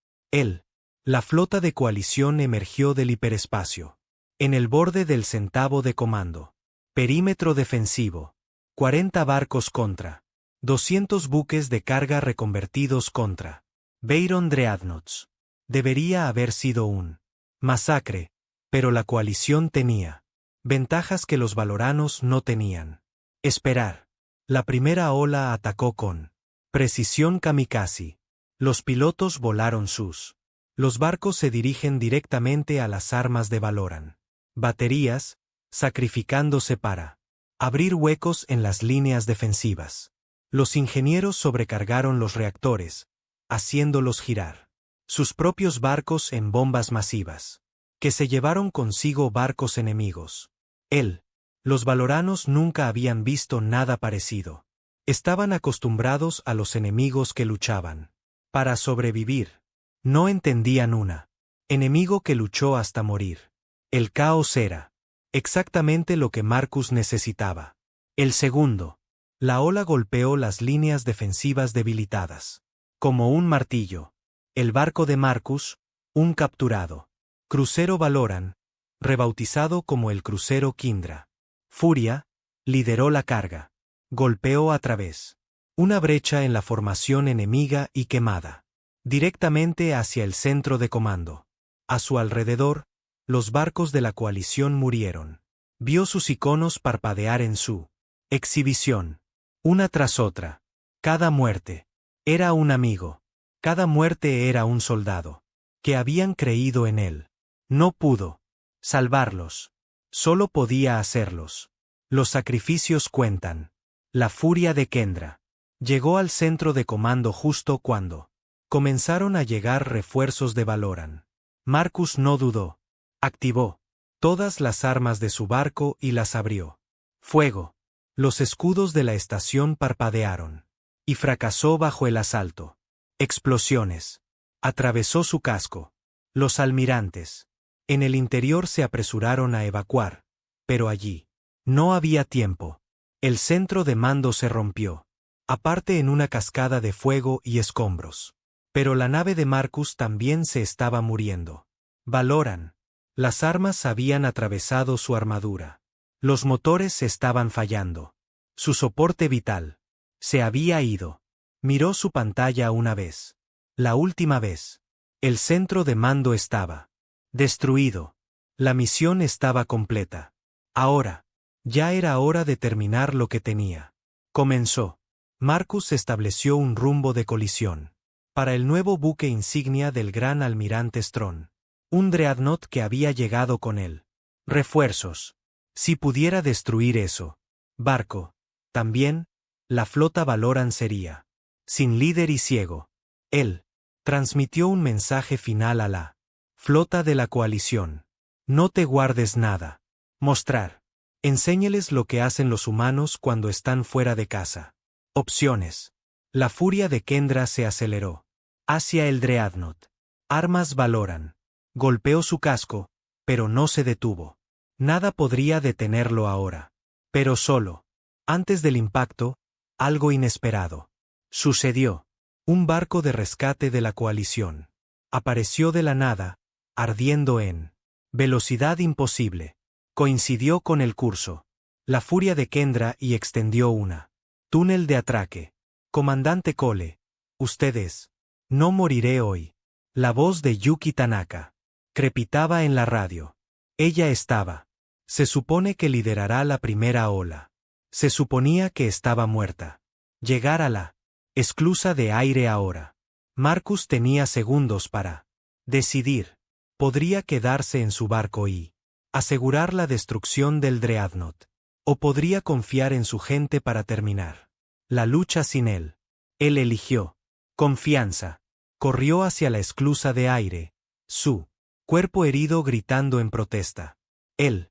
La flota de coalición emergió del hiperespacio. En el borde del centavo de comando. Perímetro defensivo. 40 barcos contra 200 buques de carga reconvertidos contra Byron Dreadnoughts. Debería haber sido un masacre, pero la coalición tenía ventajas que los valoranos no tenían. Esperar. La primera ola atacó con precisión kamikaze. Los pilotos volaron los barcos se dirigen directamente a las armas de Valoran. Baterías, sacrificándose para abrir huecos en las líneas defensivas. Los ingenieros sobrecargaron los reactores, haciéndolos girar. Sus propios barcos en bombas masivas, que se llevaron consigo barcos enemigos. Los valoranos nunca habían visto nada parecido. Estaban acostumbrados a los enemigos que luchaban para sobrevivir. No entendían una enemigo que luchó hasta morir. El caos era exactamente lo que Marcus necesitaba. El segundo. La ola golpeó las líneas defensivas debilitadas. Como un martillo. El barco de Marcus, un capturado. Crucero Valoran, rebautizado como el crucero Kindra. Furia, lideró la carga. Golpeó a través una brecha en la formación enemiga y quemada. Directamente hacia el centro de comando. A su alrededor, los barcos de la coalición murieron. Vio sus iconos parpadear en su exhibición. Una tras otra. Cada muerte era un amigo. Cada muerte era un soldado. Que habían creído en él. No pudo salvarlos. Solo podía hacerlos. Los sacrificios cuentan. La furia de Kendra llegó al centro de comando justo cuando comenzaron a llegar refuerzos de Valoran. Marcus no dudó. Activó todas las armas de su barco y las abrió. Fuego. Los escudos de la estación parpadearon. Y fracasó bajo el asalto. Explosiones. Atravesó su casco. Los almirantes en el interior se apresuraron a evacuar. Pero allí no había tiempo. El centro de mando se rompió. Aparte en una cascada de fuego y escombros. Pero la nave de Marcus también se estaba muriendo. Valoran. Las armas habían atravesado su armadura. Los motores estaban fallando. Su soporte vital se había ido. Miró su pantalla una vez. La última vez. El centro de mando estaba destruido. La misión estaba completa. Ahora, ya era hora de terminar lo que tenía. Comenzó. Marcus estableció un rumbo de colisión para el nuevo buque insignia del gran almirante Strong. Un dreadnought que había llegado con él. Refuerzos. Si pudiera destruir eso. Barco. También, la flota Valoran sería. Sin líder y ciego. Él. Transmitió un mensaje final a la flota de la coalición. No te guardes nada. Mostrar. Enséñeles lo que hacen los humanos cuando están fuera de casa. Opciones. La furia de Kendra se aceleró. Hacia el dreadnought. Armas Valoran. Golpeó su casco, pero no se detuvo. Nada podría detenerlo ahora. Pero solo. Antes del impacto, algo inesperado. Sucedió. Un barco de rescate de la coalición. Apareció de la nada, ardiendo en velocidad imposible. Coincidió con el curso. La furia de Kendra y extendió una túnel de atraque. Comandante Cole, ustedes. No moriré hoy. La voz de Yuki Tanaka crepitaba en la radio. Ella estaba. Se supone que liderará la primera ola. Se suponía que estaba muerta. Llegar a la esclusa de aire ahora. Marcus tenía segundos para decidir. Podría quedarse en su barco y asegurar la destrucción del dreadnought. O podría confiar en su gente para terminar la lucha sin él. Él eligió confianza. Corrió hacia la esclusa de aire, su cuerpo herido gritando en protesta. El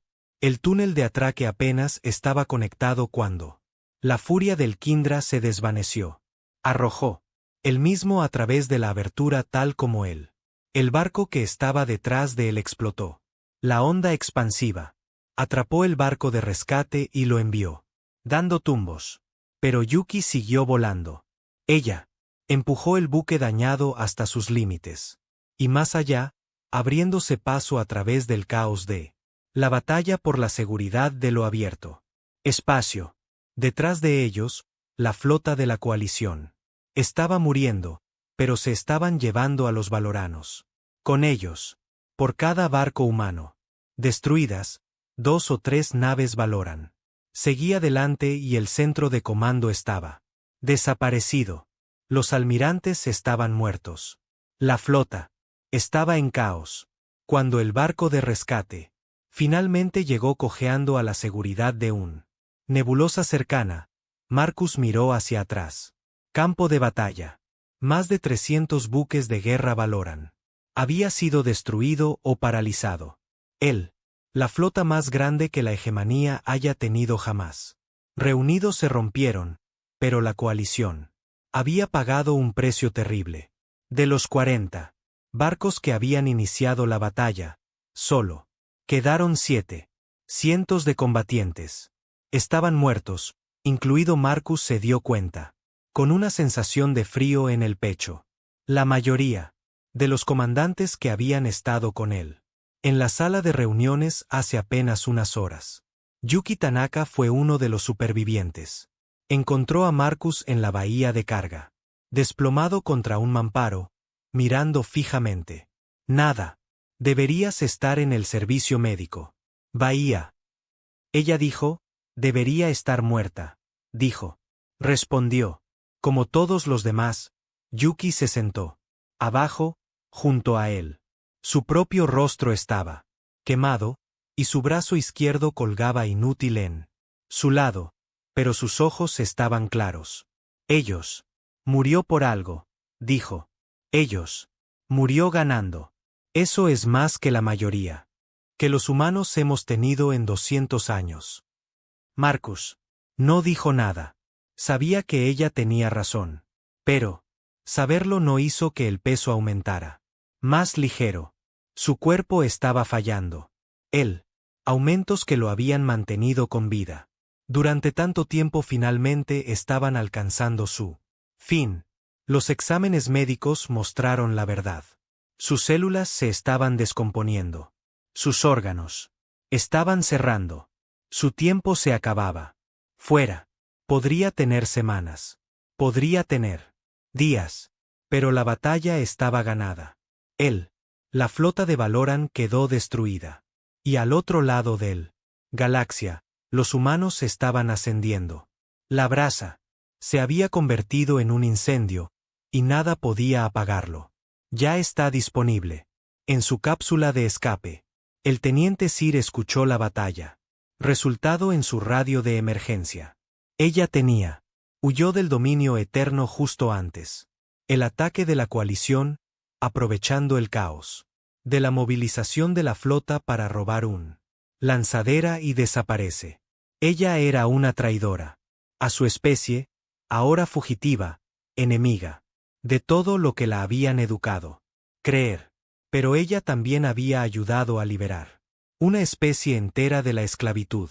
túnel de atraque apenas estaba conectado cuando la furia del Kindra se desvaneció. Arrojó él mismo a través de la abertura tal como él. El barco que estaba detrás de él explotó. La onda expansiva atrapó el barco de rescate y lo envió, dando tumbos. Pero Yuki siguió volando. Ella empujó el buque dañado hasta sus límites. Y más allá, abriéndose paso a través del caos de la batalla por la seguridad de lo abierto. Espacio. Detrás de ellos, la flota de la coalición. Estaba muriendo, pero se estaban llevando a los valoranos. Con ellos. Por cada barco humano. Destruidas, 2 o 3 naves Valoran. Seguía adelante y el centro de comando estaba desaparecido. Los almirantes estaban muertos. La flota estaba en caos. Cuando el barco de rescate finalmente llegó cojeando a la seguridad de un nebulosa cercana, Marcus miró hacia atrás. Campo de batalla. Más de 300 buques de guerra Valoran. Había sido destruido o paralizado. La flota más grande que la hegemonía haya tenido jamás. Reunidos se rompieron, pero la coalición había pagado un precio terrible. De los 40 barcos que habían iniciado la batalla, solo quedaron 7. Cientos de combatientes estaban muertos, incluido Marcus se dio cuenta, con una sensación de frío en el pecho. La mayoría de los comandantes que habían estado con él en la sala de reuniones hace apenas unas horas. Yuki Tanaka fue uno de los supervivientes. Encontró a Marcus en la bahía de carga, desplomado contra un mamparo, mirando fijamente. Nada. Deberías estar en el servicio médico. Bahía. Ella dijo, debería estar muerta. Dijo. Respondió. Como todos los demás, Yuki se sentó. Abajo, junto a él. Su propio rostro estaba quemado, y su brazo izquierdo colgaba inútil en su lado, pero sus ojos estaban claros. Ellos. Murió por algo, dijo. Ellos. Murió ganando. Eso es más que la mayoría que los humanos hemos tenido en 200 años. Marcus no dijo nada. Sabía que ella tenía razón. Pero saberlo no hizo que el peso aumentara. Más ligero. Su cuerpo estaba fallando. Aumentos que lo habían mantenido con vida. Durante tanto tiempo finalmente estaban alcanzando su fin. Los exámenes médicos mostraron la verdad. Sus células se estaban descomponiendo. Sus órganos estaban cerrando. Su tiempo se acababa. Fuera. Podría tener semanas. Podría tener días. Pero la batalla estaba ganada. La flota de Valoran quedó destruida. Y al otro lado del galaxia, los humanos estaban ascendiendo. La brasa se había convertido en un incendio, y nada podía apagarlo. Ya está disponible. En su cápsula de escape, el teniente Sir escuchó la batalla. Resultado en su radio de emergencia. Ella huyó del dominio eterno justo antes. El ataque de la coalición, aprovechando el caos. De la movilización de la flota para robar un lanzadera y desaparece. Ella era una traidora. A su especie, ahora fugitiva, enemiga. De todo lo que la habían educado. Creer. Pero ella también había ayudado a liberar una especie entera de la esclavitud.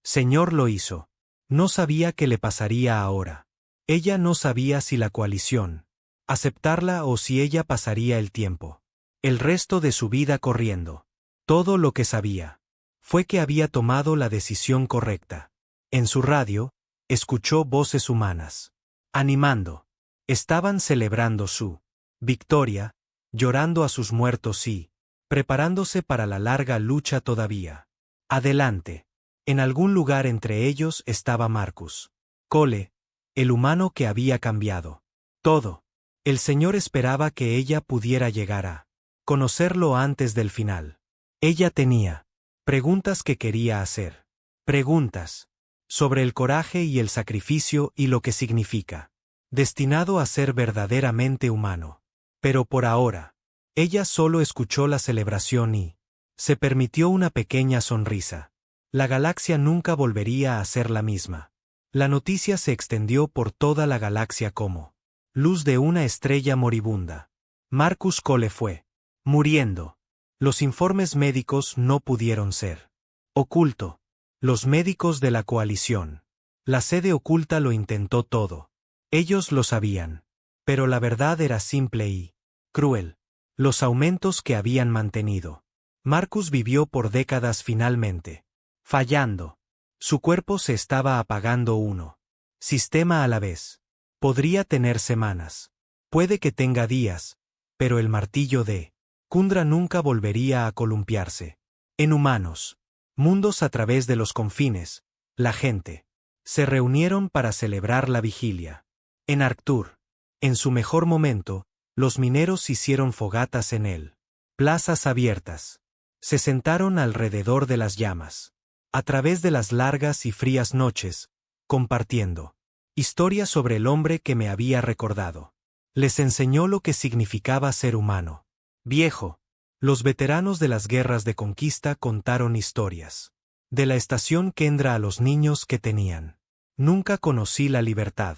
Señor lo hizo. No sabía qué le pasaría ahora. Ella no sabía si la coalición aceptarla o si ella pasaría el tiempo. El resto de su vida corriendo. Todo lo que sabía fue que había tomado la decisión correcta. En su radio, escuchó voces humanas. Animando. Estaban celebrando su victoria, llorando a sus muertos y preparándose para la larga lucha todavía. Adelante. En algún lugar entre ellos estaba Marcus Cole, el humano que había cambiado todo. El Señor esperaba que ella pudiera llegar a conocerlo antes del final. Ella tenía preguntas que quería hacer. Preguntas sobre el coraje y el sacrificio y lo que significa. Destinado a ser verdaderamente humano. Pero por ahora, ella solo escuchó la celebración y se permitió una pequeña sonrisa. La galaxia nunca volvería a ser la misma. La noticia se extendió por toda la galaxia como luz de una estrella moribunda. Marcus Cole fue muriendo. Los informes médicos no pudieron ser oculto. Los médicos de la coalición. La sede oculta lo intentó todo. Ellos lo sabían. Pero la verdad era simple y cruel. Los aumentos que habían mantenido. Marcus vivió por décadas finalmente. Fallando. Su cuerpo se estaba apagando uno sistema a la vez. Podría tener semanas. Puede que tenga días. Pero el martillo de Kundra nunca volvería a columpiarse. En humanos. Mundos a través de los confines. La gente se reunieron para celebrar la vigilia. En Arctur. En su mejor momento, los mineros hicieron fogatas en él. Plazas abiertas. Se sentaron alrededor de las llamas. A través de las largas y frías noches, compartiendo historias sobre el hombre que me había recordado. Les enseñó lo que significaba ser humano. Viejo. Los veteranos de las guerras de conquista contaron historias. De la estación Kendra a los niños que tenían. Nunca conocí la libertad.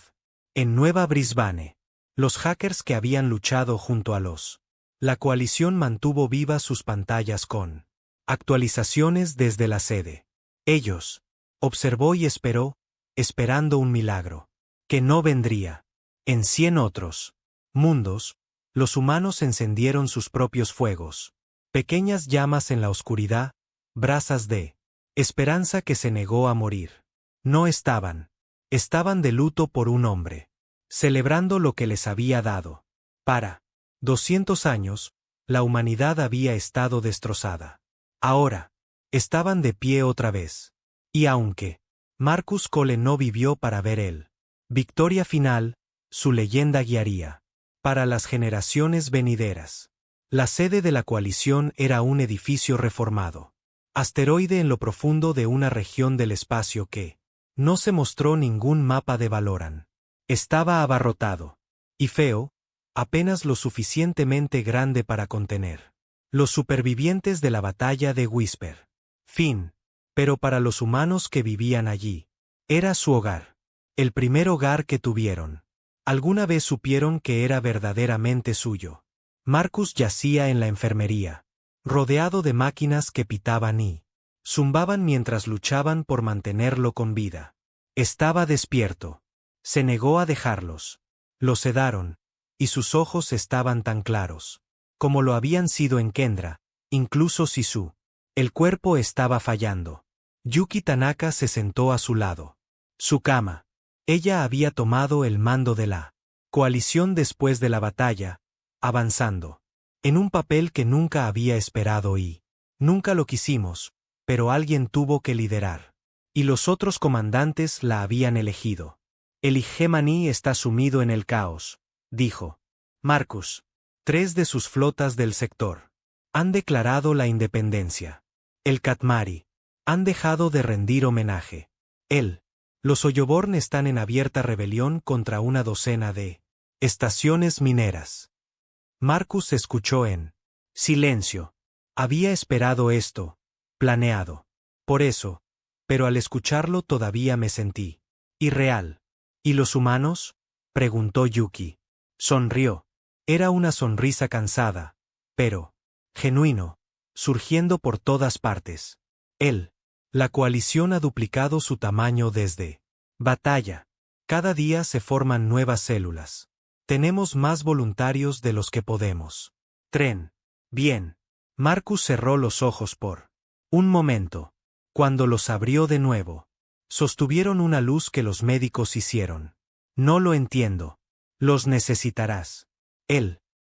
En Nueva Brisbane. Los hackers que habían luchado junto a los. La coalición mantuvo vivas sus pantallas con actualizaciones desde la sede. Ellos. Observó y esperó, esperando un milagro. Que no vendría. En 100 otros mundos, los humanos encendieron sus propios fuegos. Pequeñas llamas en la oscuridad, brasas de esperanza que se negó a morir. No estaban. Estaban de luto por un hombre. Celebrando lo que les había dado. Para 200 años, la humanidad había estado destrozada. Ahora, estaban de pie otra vez. Y aunque Marcus Cole no vivió para ver el victoria final, su leyenda guiaría para las generaciones venideras. La sede de la coalición era un edificio reformado. Asteroide en lo profundo de una región del espacio que no se mostró ningún mapa de Valoran. Estaba abarrotado. Y feo, apenas lo suficientemente grande para contener los supervivientes de la batalla de Whisper. Fin. Pero para los humanos que vivían allí, era su hogar. El primer hogar que tuvieron. Alguna vez supieron que era verdaderamente suyo. Marcus yacía en la enfermería, rodeado de máquinas que pitaban y zumbaban mientras luchaban por mantenerlo con vida. Estaba despierto. Se negó a dejarlos. Lo sedaron, y sus ojos estaban tan claros como lo habían sido en Kendra, incluso si el cuerpo estaba fallando. Yuki Tanaka se sentó a su lado. Su cama. Ella había tomado el mando de la coalición después de la batalla, avanzando en un papel que nunca había esperado y nunca lo quisimos, pero alguien tuvo que liderar. Y los otros comandantes la habían elegido. El Hegemony está sumido en el caos, dijo Marcus. 3 de sus flotas del sector han declarado la independencia. El Katmari han dejado de rendir homenaje. Los Oyoborn están en abierta rebelión contra una docena de estaciones mineras. Marcus escuchó en silencio. Había esperado esto, planeado. Por eso, pero al escucharlo todavía me sentí irreal. ¿Y los humanos?, preguntó Yuki. Sonrió. Era una sonrisa cansada, pero genuino, surgiendo por todas partes. La coalición ha duplicado su tamaño desde batalla. Cada día se forman nuevas células. Tenemos más voluntarios de los que podemos. Bien. Marcus cerró los ojos por un momento. Cuando los abrió de nuevo, sostuvieron una luz que los médicos hicieron. No lo entiendo. Los necesitarás.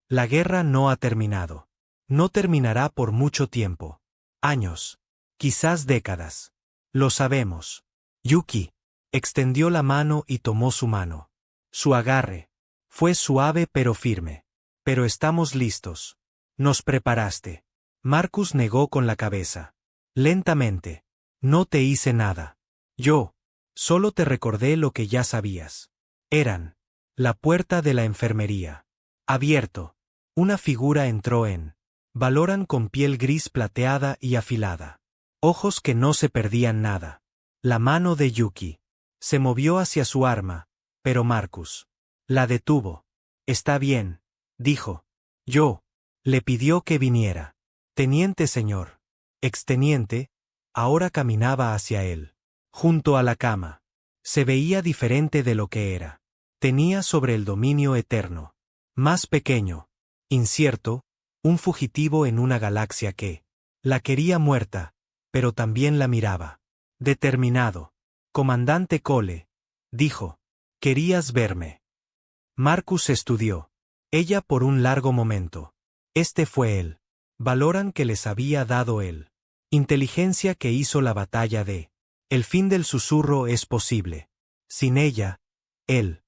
La guerra no ha terminado. No terminará por mucho tiempo. Años. Quizás décadas. Lo sabemos. Yuki extendió la mano y tomó su mano. Su agarre fue suave pero firme. Pero estamos listos. Nos preparaste. Marcus negó con la cabeza. Lentamente. No te hice nada. Yo solo te recordé lo que ya sabías. Eran la puerta de la enfermería. Abierto. Una figura entró en Valoran con piel gris plateada y afilada. Ojos que no se perdían nada. La mano de Yuki se movió hacia su arma, pero Marcus la detuvo. Está bien, dijo. Yo le pidió que viniera. Teniente señor. Exteniente, ahora caminaba hacia él. Junto a la cama. Se veía diferente de lo que era. Tenía sobre el dominio eterno. Más pequeño. Incierto, un fugitivo en una galaxia que la quería muerta, pero también la miraba. Determinado. Comandante Cole, dijo. Querías verme. Marcus estudió. Ella por un largo momento. Este fue él. Valoran que les había dado él. Inteligencia que hizo la batalla de el fin del susurro es posible. Sin ella, el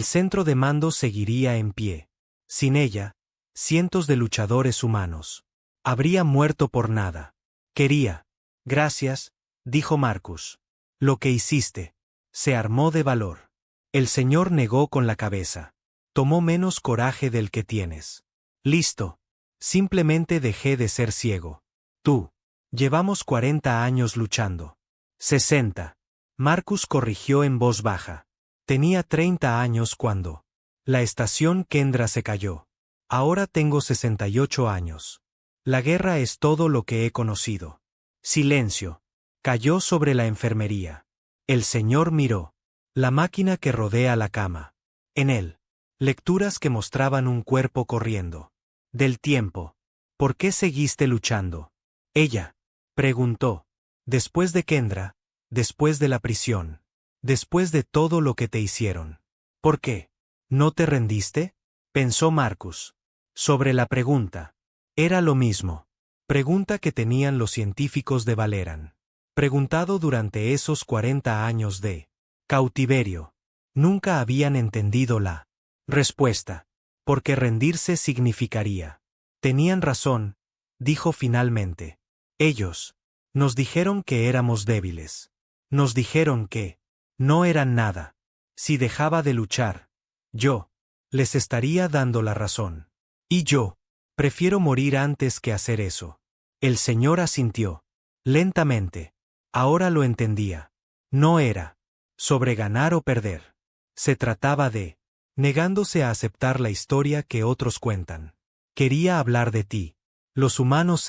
centro de mando seguiría en pie. Sin ella, cientos de luchadores humanos habría muerto por nada. Quería. Gracias, dijo Marcus. Lo que hiciste. Se armó de valor. El señor negó con la cabeza. Tomó menos coraje del que tienes. Listo. Simplemente dejé de ser ciego. Tú. Llevamos 40 años luchando. 60. Marcus corrigió en voz baja. Tenía 30 años cuando la estación Kendra se cayó. Ahora tengo 68 años. La guerra es todo lo que he conocido. Silencio. Cayó sobre la enfermería. El señor miró. La máquina que rodea la cama. En él. Lecturas que mostraban un cuerpo corriendo. Del tiempo. ¿Por qué seguiste luchando? Ella preguntó. Después de Kendra, después de la prisión, después de todo lo que te hicieron. ¿Por qué? ¿No te rendiste?, pensó Marcus. Sobre la pregunta. Era lo mismo. Pregunta que tenían los científicos de Valoran. Preguntado durante esos 40 años de cautiverio. Nunca habían entendido la respuesta. Porque rendirse significaría. Tenían razón, dijo finalmente. Ellos nos dijeron que éramos débiles. Nos dijeron que no eran nada. Si dejaba de luchar, yo les estaría dando la razón. Y yo prefiero morir antes que hacer eso. El señor asintió. Lentamente. Ahora lo entendía. No era sobre ganar o perder. Se trataba de negándose a aceptar la historia que otros cuentan. Quería hablar de ti. Los humanos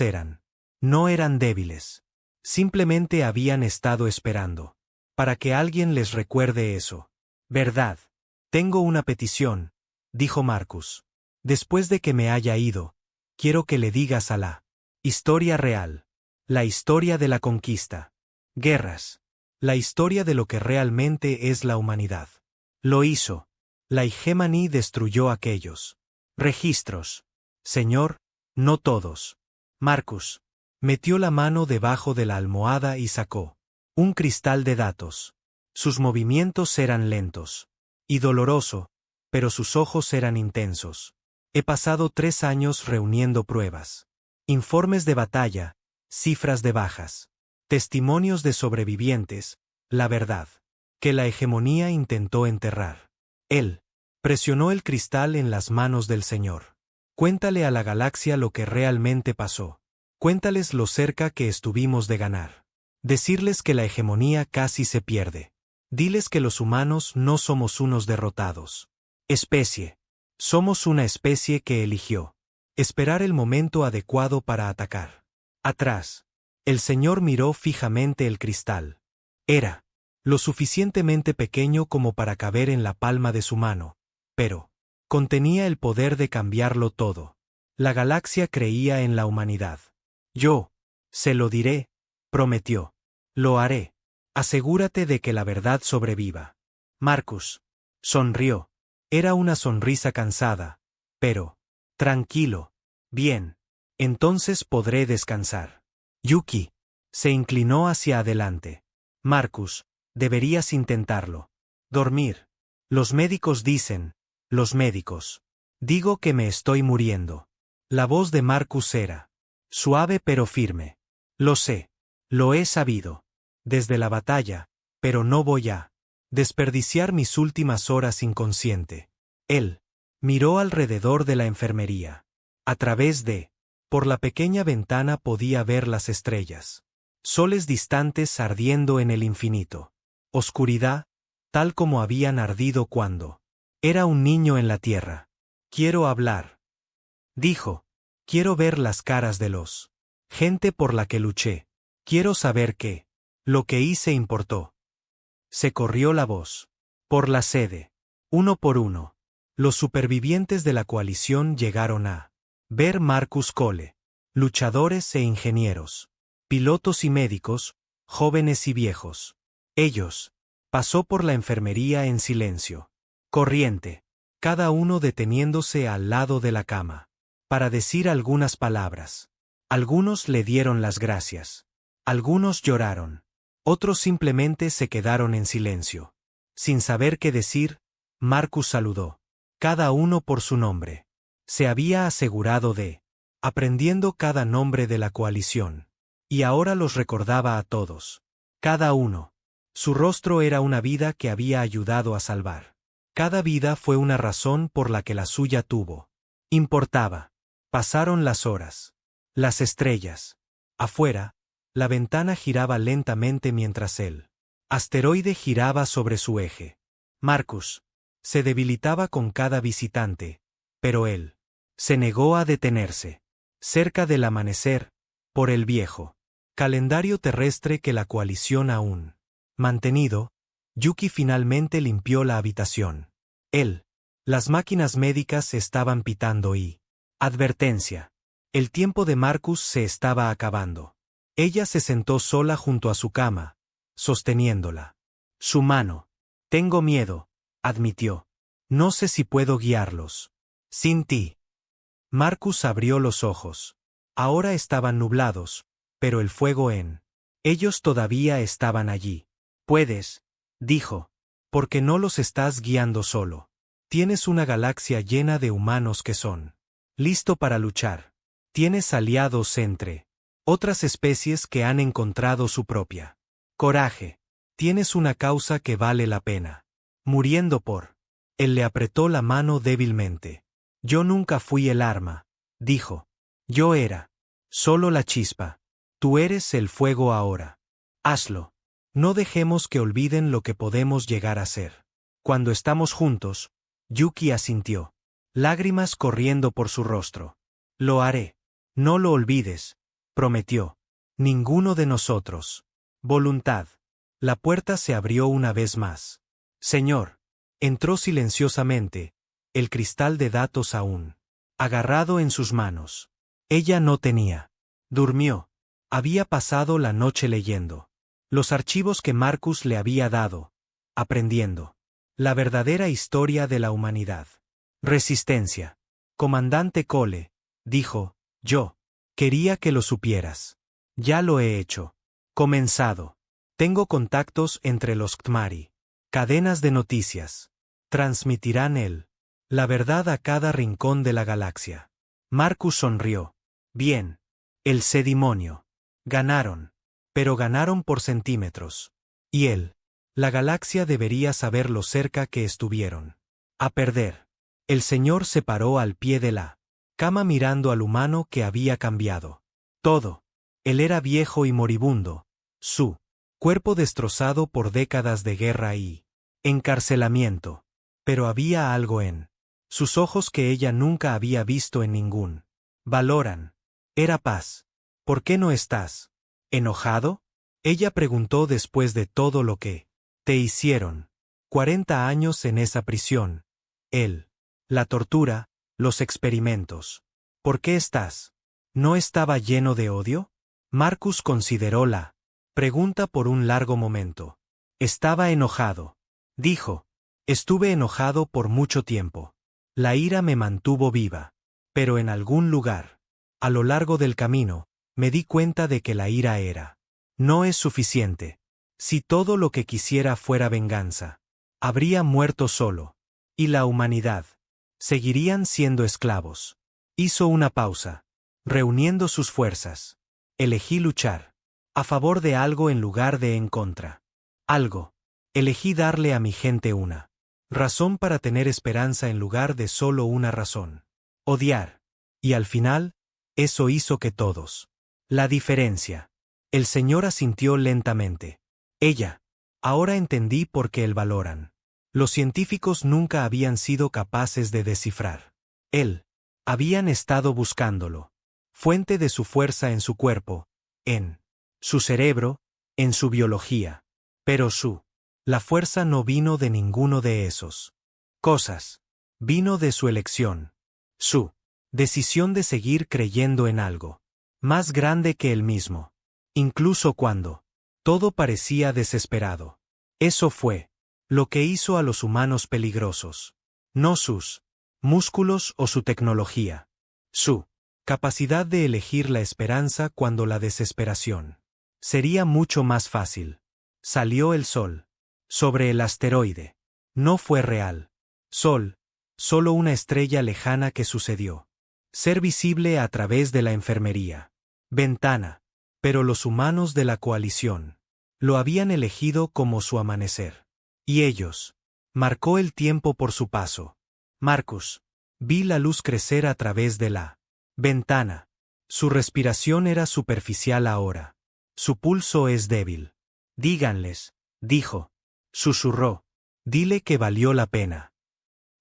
no eran débiles. Simplemente habían estado esperando. Para que alguien les recuerde eso. ¿Verdad? Tengo una petición, dijo Marcus. Después de que me haya ido, quiero que le digas a la historia real. La historia de la conquista. Guerras. La historia de lo que realmente es la humanidad. Lo hizo. La Hegemony destruyó aquellos registros. Señor, no todos. Marcus. Metió la mano debajo de la almohada y sacó un cristal de datos. Sus movimientos eran lentos y doloroso, pero sus ojos eran intensos. He pasado 3 años reuniendo pruebas, informes de batalla, cifras de bajas, testimonios de sobrevivientes, la verdad, que la hegemonía intentó enterrar. Él presionó el cristal en las manos del Señor. Cuéntale a la galaxia lo que realmente pasó. Cuéntales lo cerca que estuvimos de ganar. Decirles que la hegemonía casi se pierde. Diles que los humanos no somos unos derrotados. Especie. Somos una especie que eligió esperar el momento adecuado para atacar. Atrás. El Señor miró fijamente el cristal. Era lo suficientemente pequeño como para caber en la palma de su mano, pero contenía el poder de cambiarlo todo. La galaxia creía en la humanidad. Yo se lo diré, prometió. Lo haré. Asegúrate de que la verdad sobreviva. Marcus sonrió. Era una sonrisa cansada, pero tranquilo. Bien. Entonces podré descansar. Yuki se inclinó hacia adelante. Marcus, deberías intentarlo. Dormir. Los médicos dicen. Los médicos. Digo que me estoy muriendo. La voz de Marcus era suave pero firme. Lo sé. Lo he sabido. Desde la batalla, pero no voy a desperdiciar mis últimas horas inconsciente. Él miró alrededor de la enfermería. A través por la pequeña ventana podía ver las estrellas. Soles distantes ardiendo en el infinito. Oscuridad, tal como habían ardido cuando era un niño en la tierra. Quiero hablar. Dijo. Quiero ver las caras de los gente por la que luché. Quiero saber qué. Lo que hice importó. Se corrió la voz. Por la sede. Uno por uno. Los supervivientes de la coalición llegaron a ver Marcus Cole. Luchadores e ingenieros. Pilotos y médicos, jóvenes y viejos. Ellos. Pasó por la enfermería en silencio. Corriente. Cada uno deteniéndose al lado de la cama. Para decir algunas palabras. Algunos le dieron las gracias. Algunos lloraron. Otros simplemente se quedaron en silencio. Sin saber qué decir, Marcus saludó. Cada uno por su nombre. Se había asegurado aprendiendo cada nombre de la coalición. Y ahora los recordaba a todos. Cada uno. Su rostro era una vida que había ayudado a salvar. Cada vida fue una razón por la que la suya tuvo. Importaba. Pasaron las horas. Las estrellas. Afuera, la ventana giraba lentamente mientras el asteroide giraba sobre su eje. Marcus se debilitaba con cada visitante, pero él se negó a detenerse. Cerca del amanecer, por el viejo calendario terrestre que la coalición aún mantenido, Yuki finalmente limpió la habitación. Las máquinas médicas estaban pitando y advertencia. El tiempo de Marcus se estaba acabando. Ella se sentó sola junto a su cama, sosteniéndola. Su mano. Tengo miedo, admitió. No sé si puedo guiarlos. Sin ti. Marcus abrió los ojos. Ahora estaban nublados, pero el fuego en ellos todavía estaban allí. Puedes, dijo, porque no los estás guiando solo. Tienes una galaxia llena de humanos que son listo para luchar. Tienes aliados entre otras especies que han encontrado su propia coraje. Tienes una causa que vale la pena. Muriendo por. Él le apretó la mano débilmente. Yo nunca fui el arma, dijo. Yo era solo la chispa. Tú eres el fuego ahora. Hazlo. No dejemos que olviden lo que podemos llegar a ser. Cuando estamos juntos, Yuki asintió. Lágrimas corriendo por su rostro. Lo haré. No lo olvides, prometió. Ninguno de nosotros. Voluntad. La puerta se abrió una vez más. Señor. Entró silenciosamente, el cristal de datos aún agarrado en sus manos. Ella no tenía. Durmió. Había pasado la noche leyendo los archivos que Marcus le había dado, aprendiendo la verdadera historia de la humanidad. Resistencia. Comandante Cole, dijo, yo quería que lo supieras. Ya lo he hecho. Comenzado. Tengo contactos entre los Ktmari. Cadenas de noticias. Transmitirán la verdad a cada rincón de la galaxia. Marcus sonrió. Bien. El Sedimonio. Ganaron. Pero ganaron por centímetros. Y la galaxia debería saber lo cerca que estuvieron. A perder. El señor se paró al pie de la cama mirando al humano que había cambiado. Todo. Él era viejo y moribundo. Su cuerpo destrozado por décadas de guerra y encarcelamiento. Pero había algo en sus ojos que ella nunca había visto en ningún. Valoran. Era paz. ¿Por qué no estás enojado? Ella preguntó después de todo lo que te hicieron. 40 años en esa prisión. La tortura, los experimentos. ¿Por qué estás? ¿No estaba lleno de odio? Marcus consideró la pregunta por un largo momento. Estaba enojado. Dijo. Estuve enojado por mucho tiempo. La ira me mantuvo viva. Pero en algún lugar, a lo largo del camino, me di cuenta de que la ira no es suficiente. Si todo lo que quisiera fuera venganza, habría muerto solo. Y la humanidad. Seguirían siendo esclavos. Hizo una pausa. Reuniendo sus fuerzas. Elegí luchar. A favor de algo en lugar de en contra. Algo. Elegí darle a mi gente una razón para tener esperanza en lugar de solo una razón. Odiar. Y al final, eso hizo que todos. La diferencia. El señor asintió lentamente. Ella. Ahora entendí por qué valoran. Los científicos nunca habían sido capaces de descifrar. Habían estado buscándolo. Fuente de su fuerza en su cuerpo, en su cerebro, en su biología. Pero la fuerza no vino de ninguno de esos cosas. Vino de su elección. Su decisión de seguir creyendo en algo más grande que él mismo. Incluso cuando todo parecía desesperado. Eso fue lo que hizo a los humanos peligrosos. No sus músculos o su tecnología. Su capacidad de elegir la esperanza cuando la desesperación sería mucho más fácil. Salió el sol. Sobre el asteroide. No fue real. Sol. Solo una estrella lejana que sucedió. Ser visible a través de la enfermería. Ventana. Pero los humanos de la coalición lo habían elegido como su amanecer. Y ellos. Marcó el tiempo por su paso. Marcus. Vi la luz crecer a través de la ventana. Su respiración era superficial ahora. Su pulso es débil. Díganles, dijo. Susurró. Dile que valió la pena.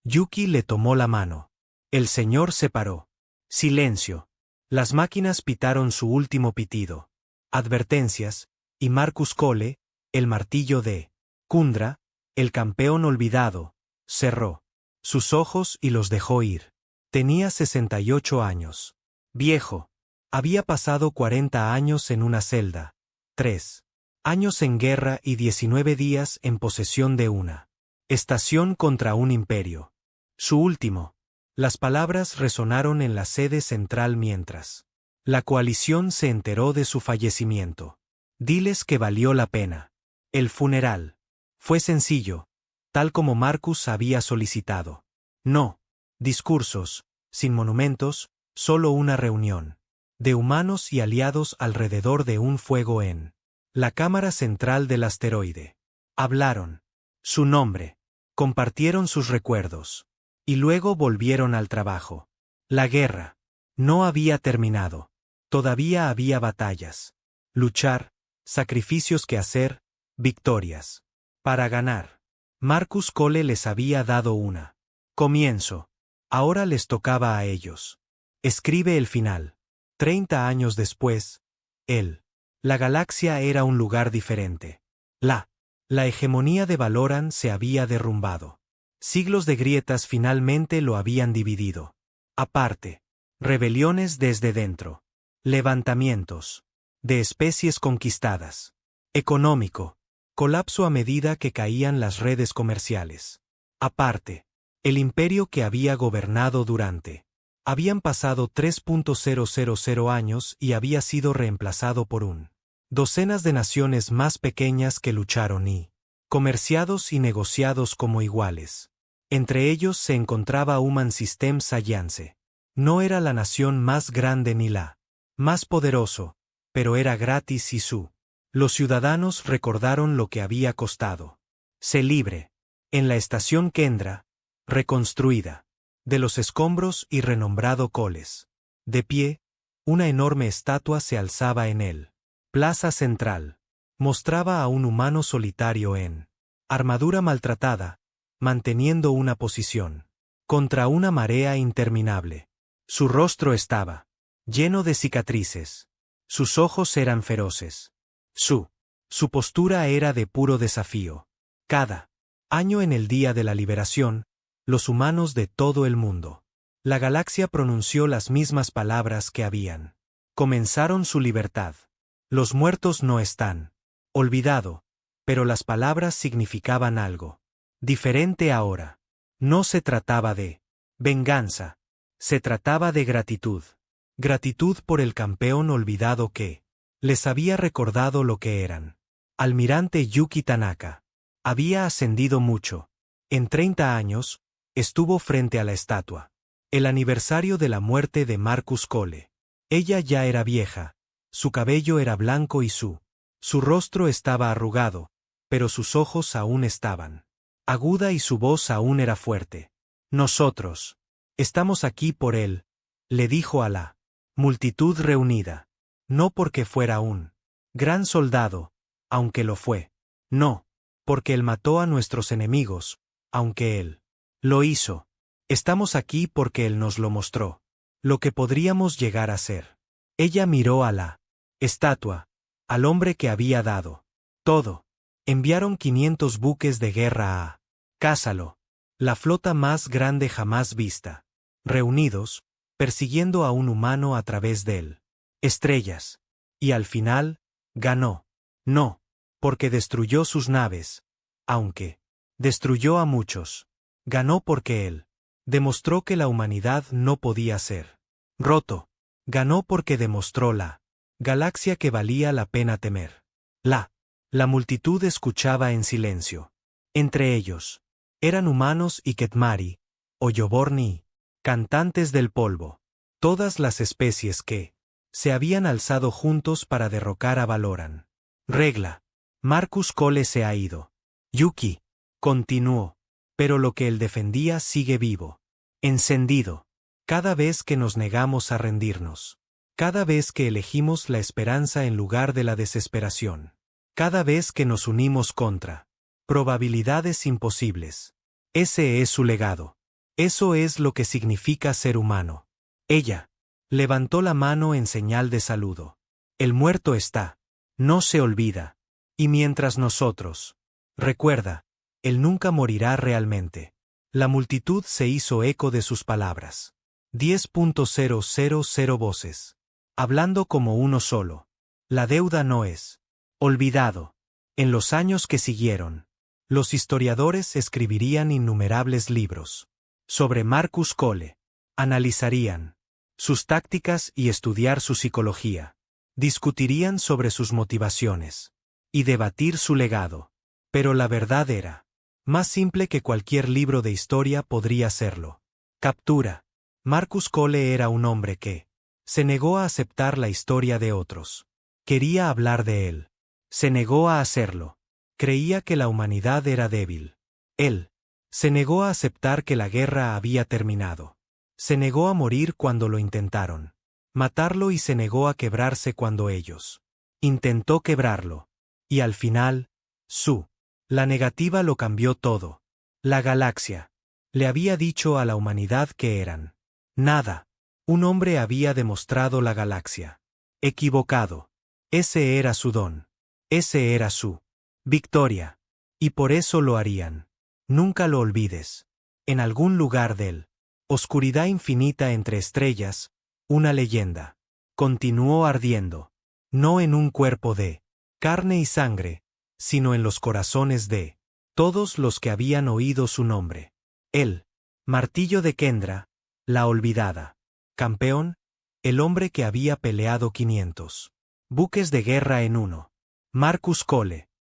Yuki le tomó la mano. El señor se paró. Silencio. Las máquinas pitaron su último pitido. Advertencias, y Marcus Cole, el martillo de Kundra, el campeón olvidado, cerró sus ojos y los dejó ir. Tenía 68 años. Viejo. Había pasado 40 años en una celda. 3 años en guerra y 19 días en posesión de una estación contra un imperio. Su último. Las palabras resonaron en la sede central mientras la coalición se enteró de su fallecimiento. Diles que valió la pena. El funeral fue sencillo, tal como Marcus había solicitado. No discursos, sin monumentos, solo una reunión de humanos y aliados alrededor de un fuego en la cámara central del asteroide. Hablaron su nombre, compartieron sus recuerdos, y luego volvieron al trabajo. La guerra no había terminado. Todavía había batallas. Luchar, sacrificios que hacer, victorias. Para ganar. Marcus Cole les había dado una comienzo. Ahora les tocaba a ellos. Escribe el final. 30 años después, la galaxia era un lugar diferente. La hegemonía de Valoran se había derrumbado. Siglos de grietas finalmente lo habían dividido. Aparte, rebeliones desde dentro. Levantamientos de especies conquistadas. Económico. Colapso a medida que caían las redes comerciales. Aparte, el imperio que había gobernado durante Habían pasado 3.000 años y había sido reemplazado por docenas de naciones más pequeñas que lucharon y comerciados y negociados como iguales. Entre ellos se encontraba Human Systems Alliance. No era la nación más grande ni la más poderoso, pero era gratis y los ciudadanos recordaron lo que había costado. Se libre. En la estación Kendra, reconstruida, de los escombros y renombrado Coles. De pie, una enorme estatua se alzaba en él. Plaza central. Mostraba a un humano solitario en armadura maltratada, manteniendo una posición contra una marea interminable. Su rostro estaba lleno de cicatrices. Sus ojos eran feroces. Su postura era de puro desafío. Cada año en el Día de la Liberación, los humanos de todo el mundo, la galaxia pronunció las mismas palabras que habían comenzaron su libertad. Los muertos no están olvidado, pero las palabras significaban algo diferente ahora. No se trataba de venganza, se trataba de gratitud. Gratitud por el campeón olvidado que les había recordado lo que eran. Almirante Yuki Tanaka. Había ascendido mucho. En 30 años, estuvo frente a la estatua. El aniversario de la muerte de Marcus Cole. Ella ya era vieja. Su cabello era blanco y su rostro estaba arrugado, pero sus ojos aún estaban aguda y su voz aún era fuerte. Nosotros estamos aquí por él, le dijo a la multitud reunida. No porque fuera un gran soldado, aunque lo fue. No, porque él mató a nuestros enemigos, aunque él lo hizo. Estamos aquí porque él nos lo mostró. Lo que podríamos llegar a ser. Ella miró a la estatua, al hombre que había dado todo. Enviaron 500 buques de guerra a Cásalo, la flota más grande jamás vista. Reunidos, persiguiendo a un humano a través de él. Estrellas. Y al final, ganó. No, porque destruyó sus naves. Aunque destruyó a muchos. Ganó porque él demostró que la humanidad no podía ser roto. Ganó porque demostró la galaxia que valía la pena temer. La multitud escuchaba en silencio. Entre ellos, eran humanos y Ketmari, o Yoborni, cantantes del polvo. Todas las especies que se habían alzado juntos para derrocar a Valoran. Regla. Marcus Cole se ha ido. Yuki. Continuó. Pero lo que él defendía sigue vivo. Encendido. Cada vez que nos negamos a rendirnos. Cada vez que elegimos la esperanza en lugar de la desesperación. Cada vez que nos unimos contra probabilidades imposibles. Ese es su legado. Eso es lo que significa ser humano. Ella levantó la mano en señal de saludo. El muerto está. No se olvida. Y mientras nosotros. Recuerda, él nunca morirá realmente. La multitud se hizo eco de sus palabras. 10.000 voces. Hablando como uno solo. La deuda no es olvidado. En los años que siguieron, los historiadores escribirían innumerables libros sobre Marcus Cole. Analizarían sus tácticas y estudiar su psicología. Discutirían sobre sus motivaciones y debatir su legado. Pero la verdad era más simple que cualquier libro de historia podría serlo. Captura. Marcus Cole era un hombre que se negó a aceptar la historia de otros. Quería hablar de él. Se negó a hacerlo. Creía que la humanidad era débil. Él se negó a aceptar que la guerra había terminado. Se negó a morir cuando lo intentaron matarlo y se negó a quebrarse cuando ellos intentó quebrarlo. Y al final, la negativa lo cambió todo. La galaxia le había dicho a la humanidad que eran nada. Un hombre había demostrado la galaxia. Equivocado. Ese era su don. Ese era su victoria. Y por eso lo harían. Nunca lo olvides. En algún lugar del oscuridad infinita entre estrellas, una leyenda continuó ardiendo. No en un cuerpo de carne y sangre, sino en los corazones de todos los que habían oído su nombre. El martillo de Kendra, la olvidada. Campeón, el hombre que había peleado 500 buques de guerra en uno. Marcus Cole.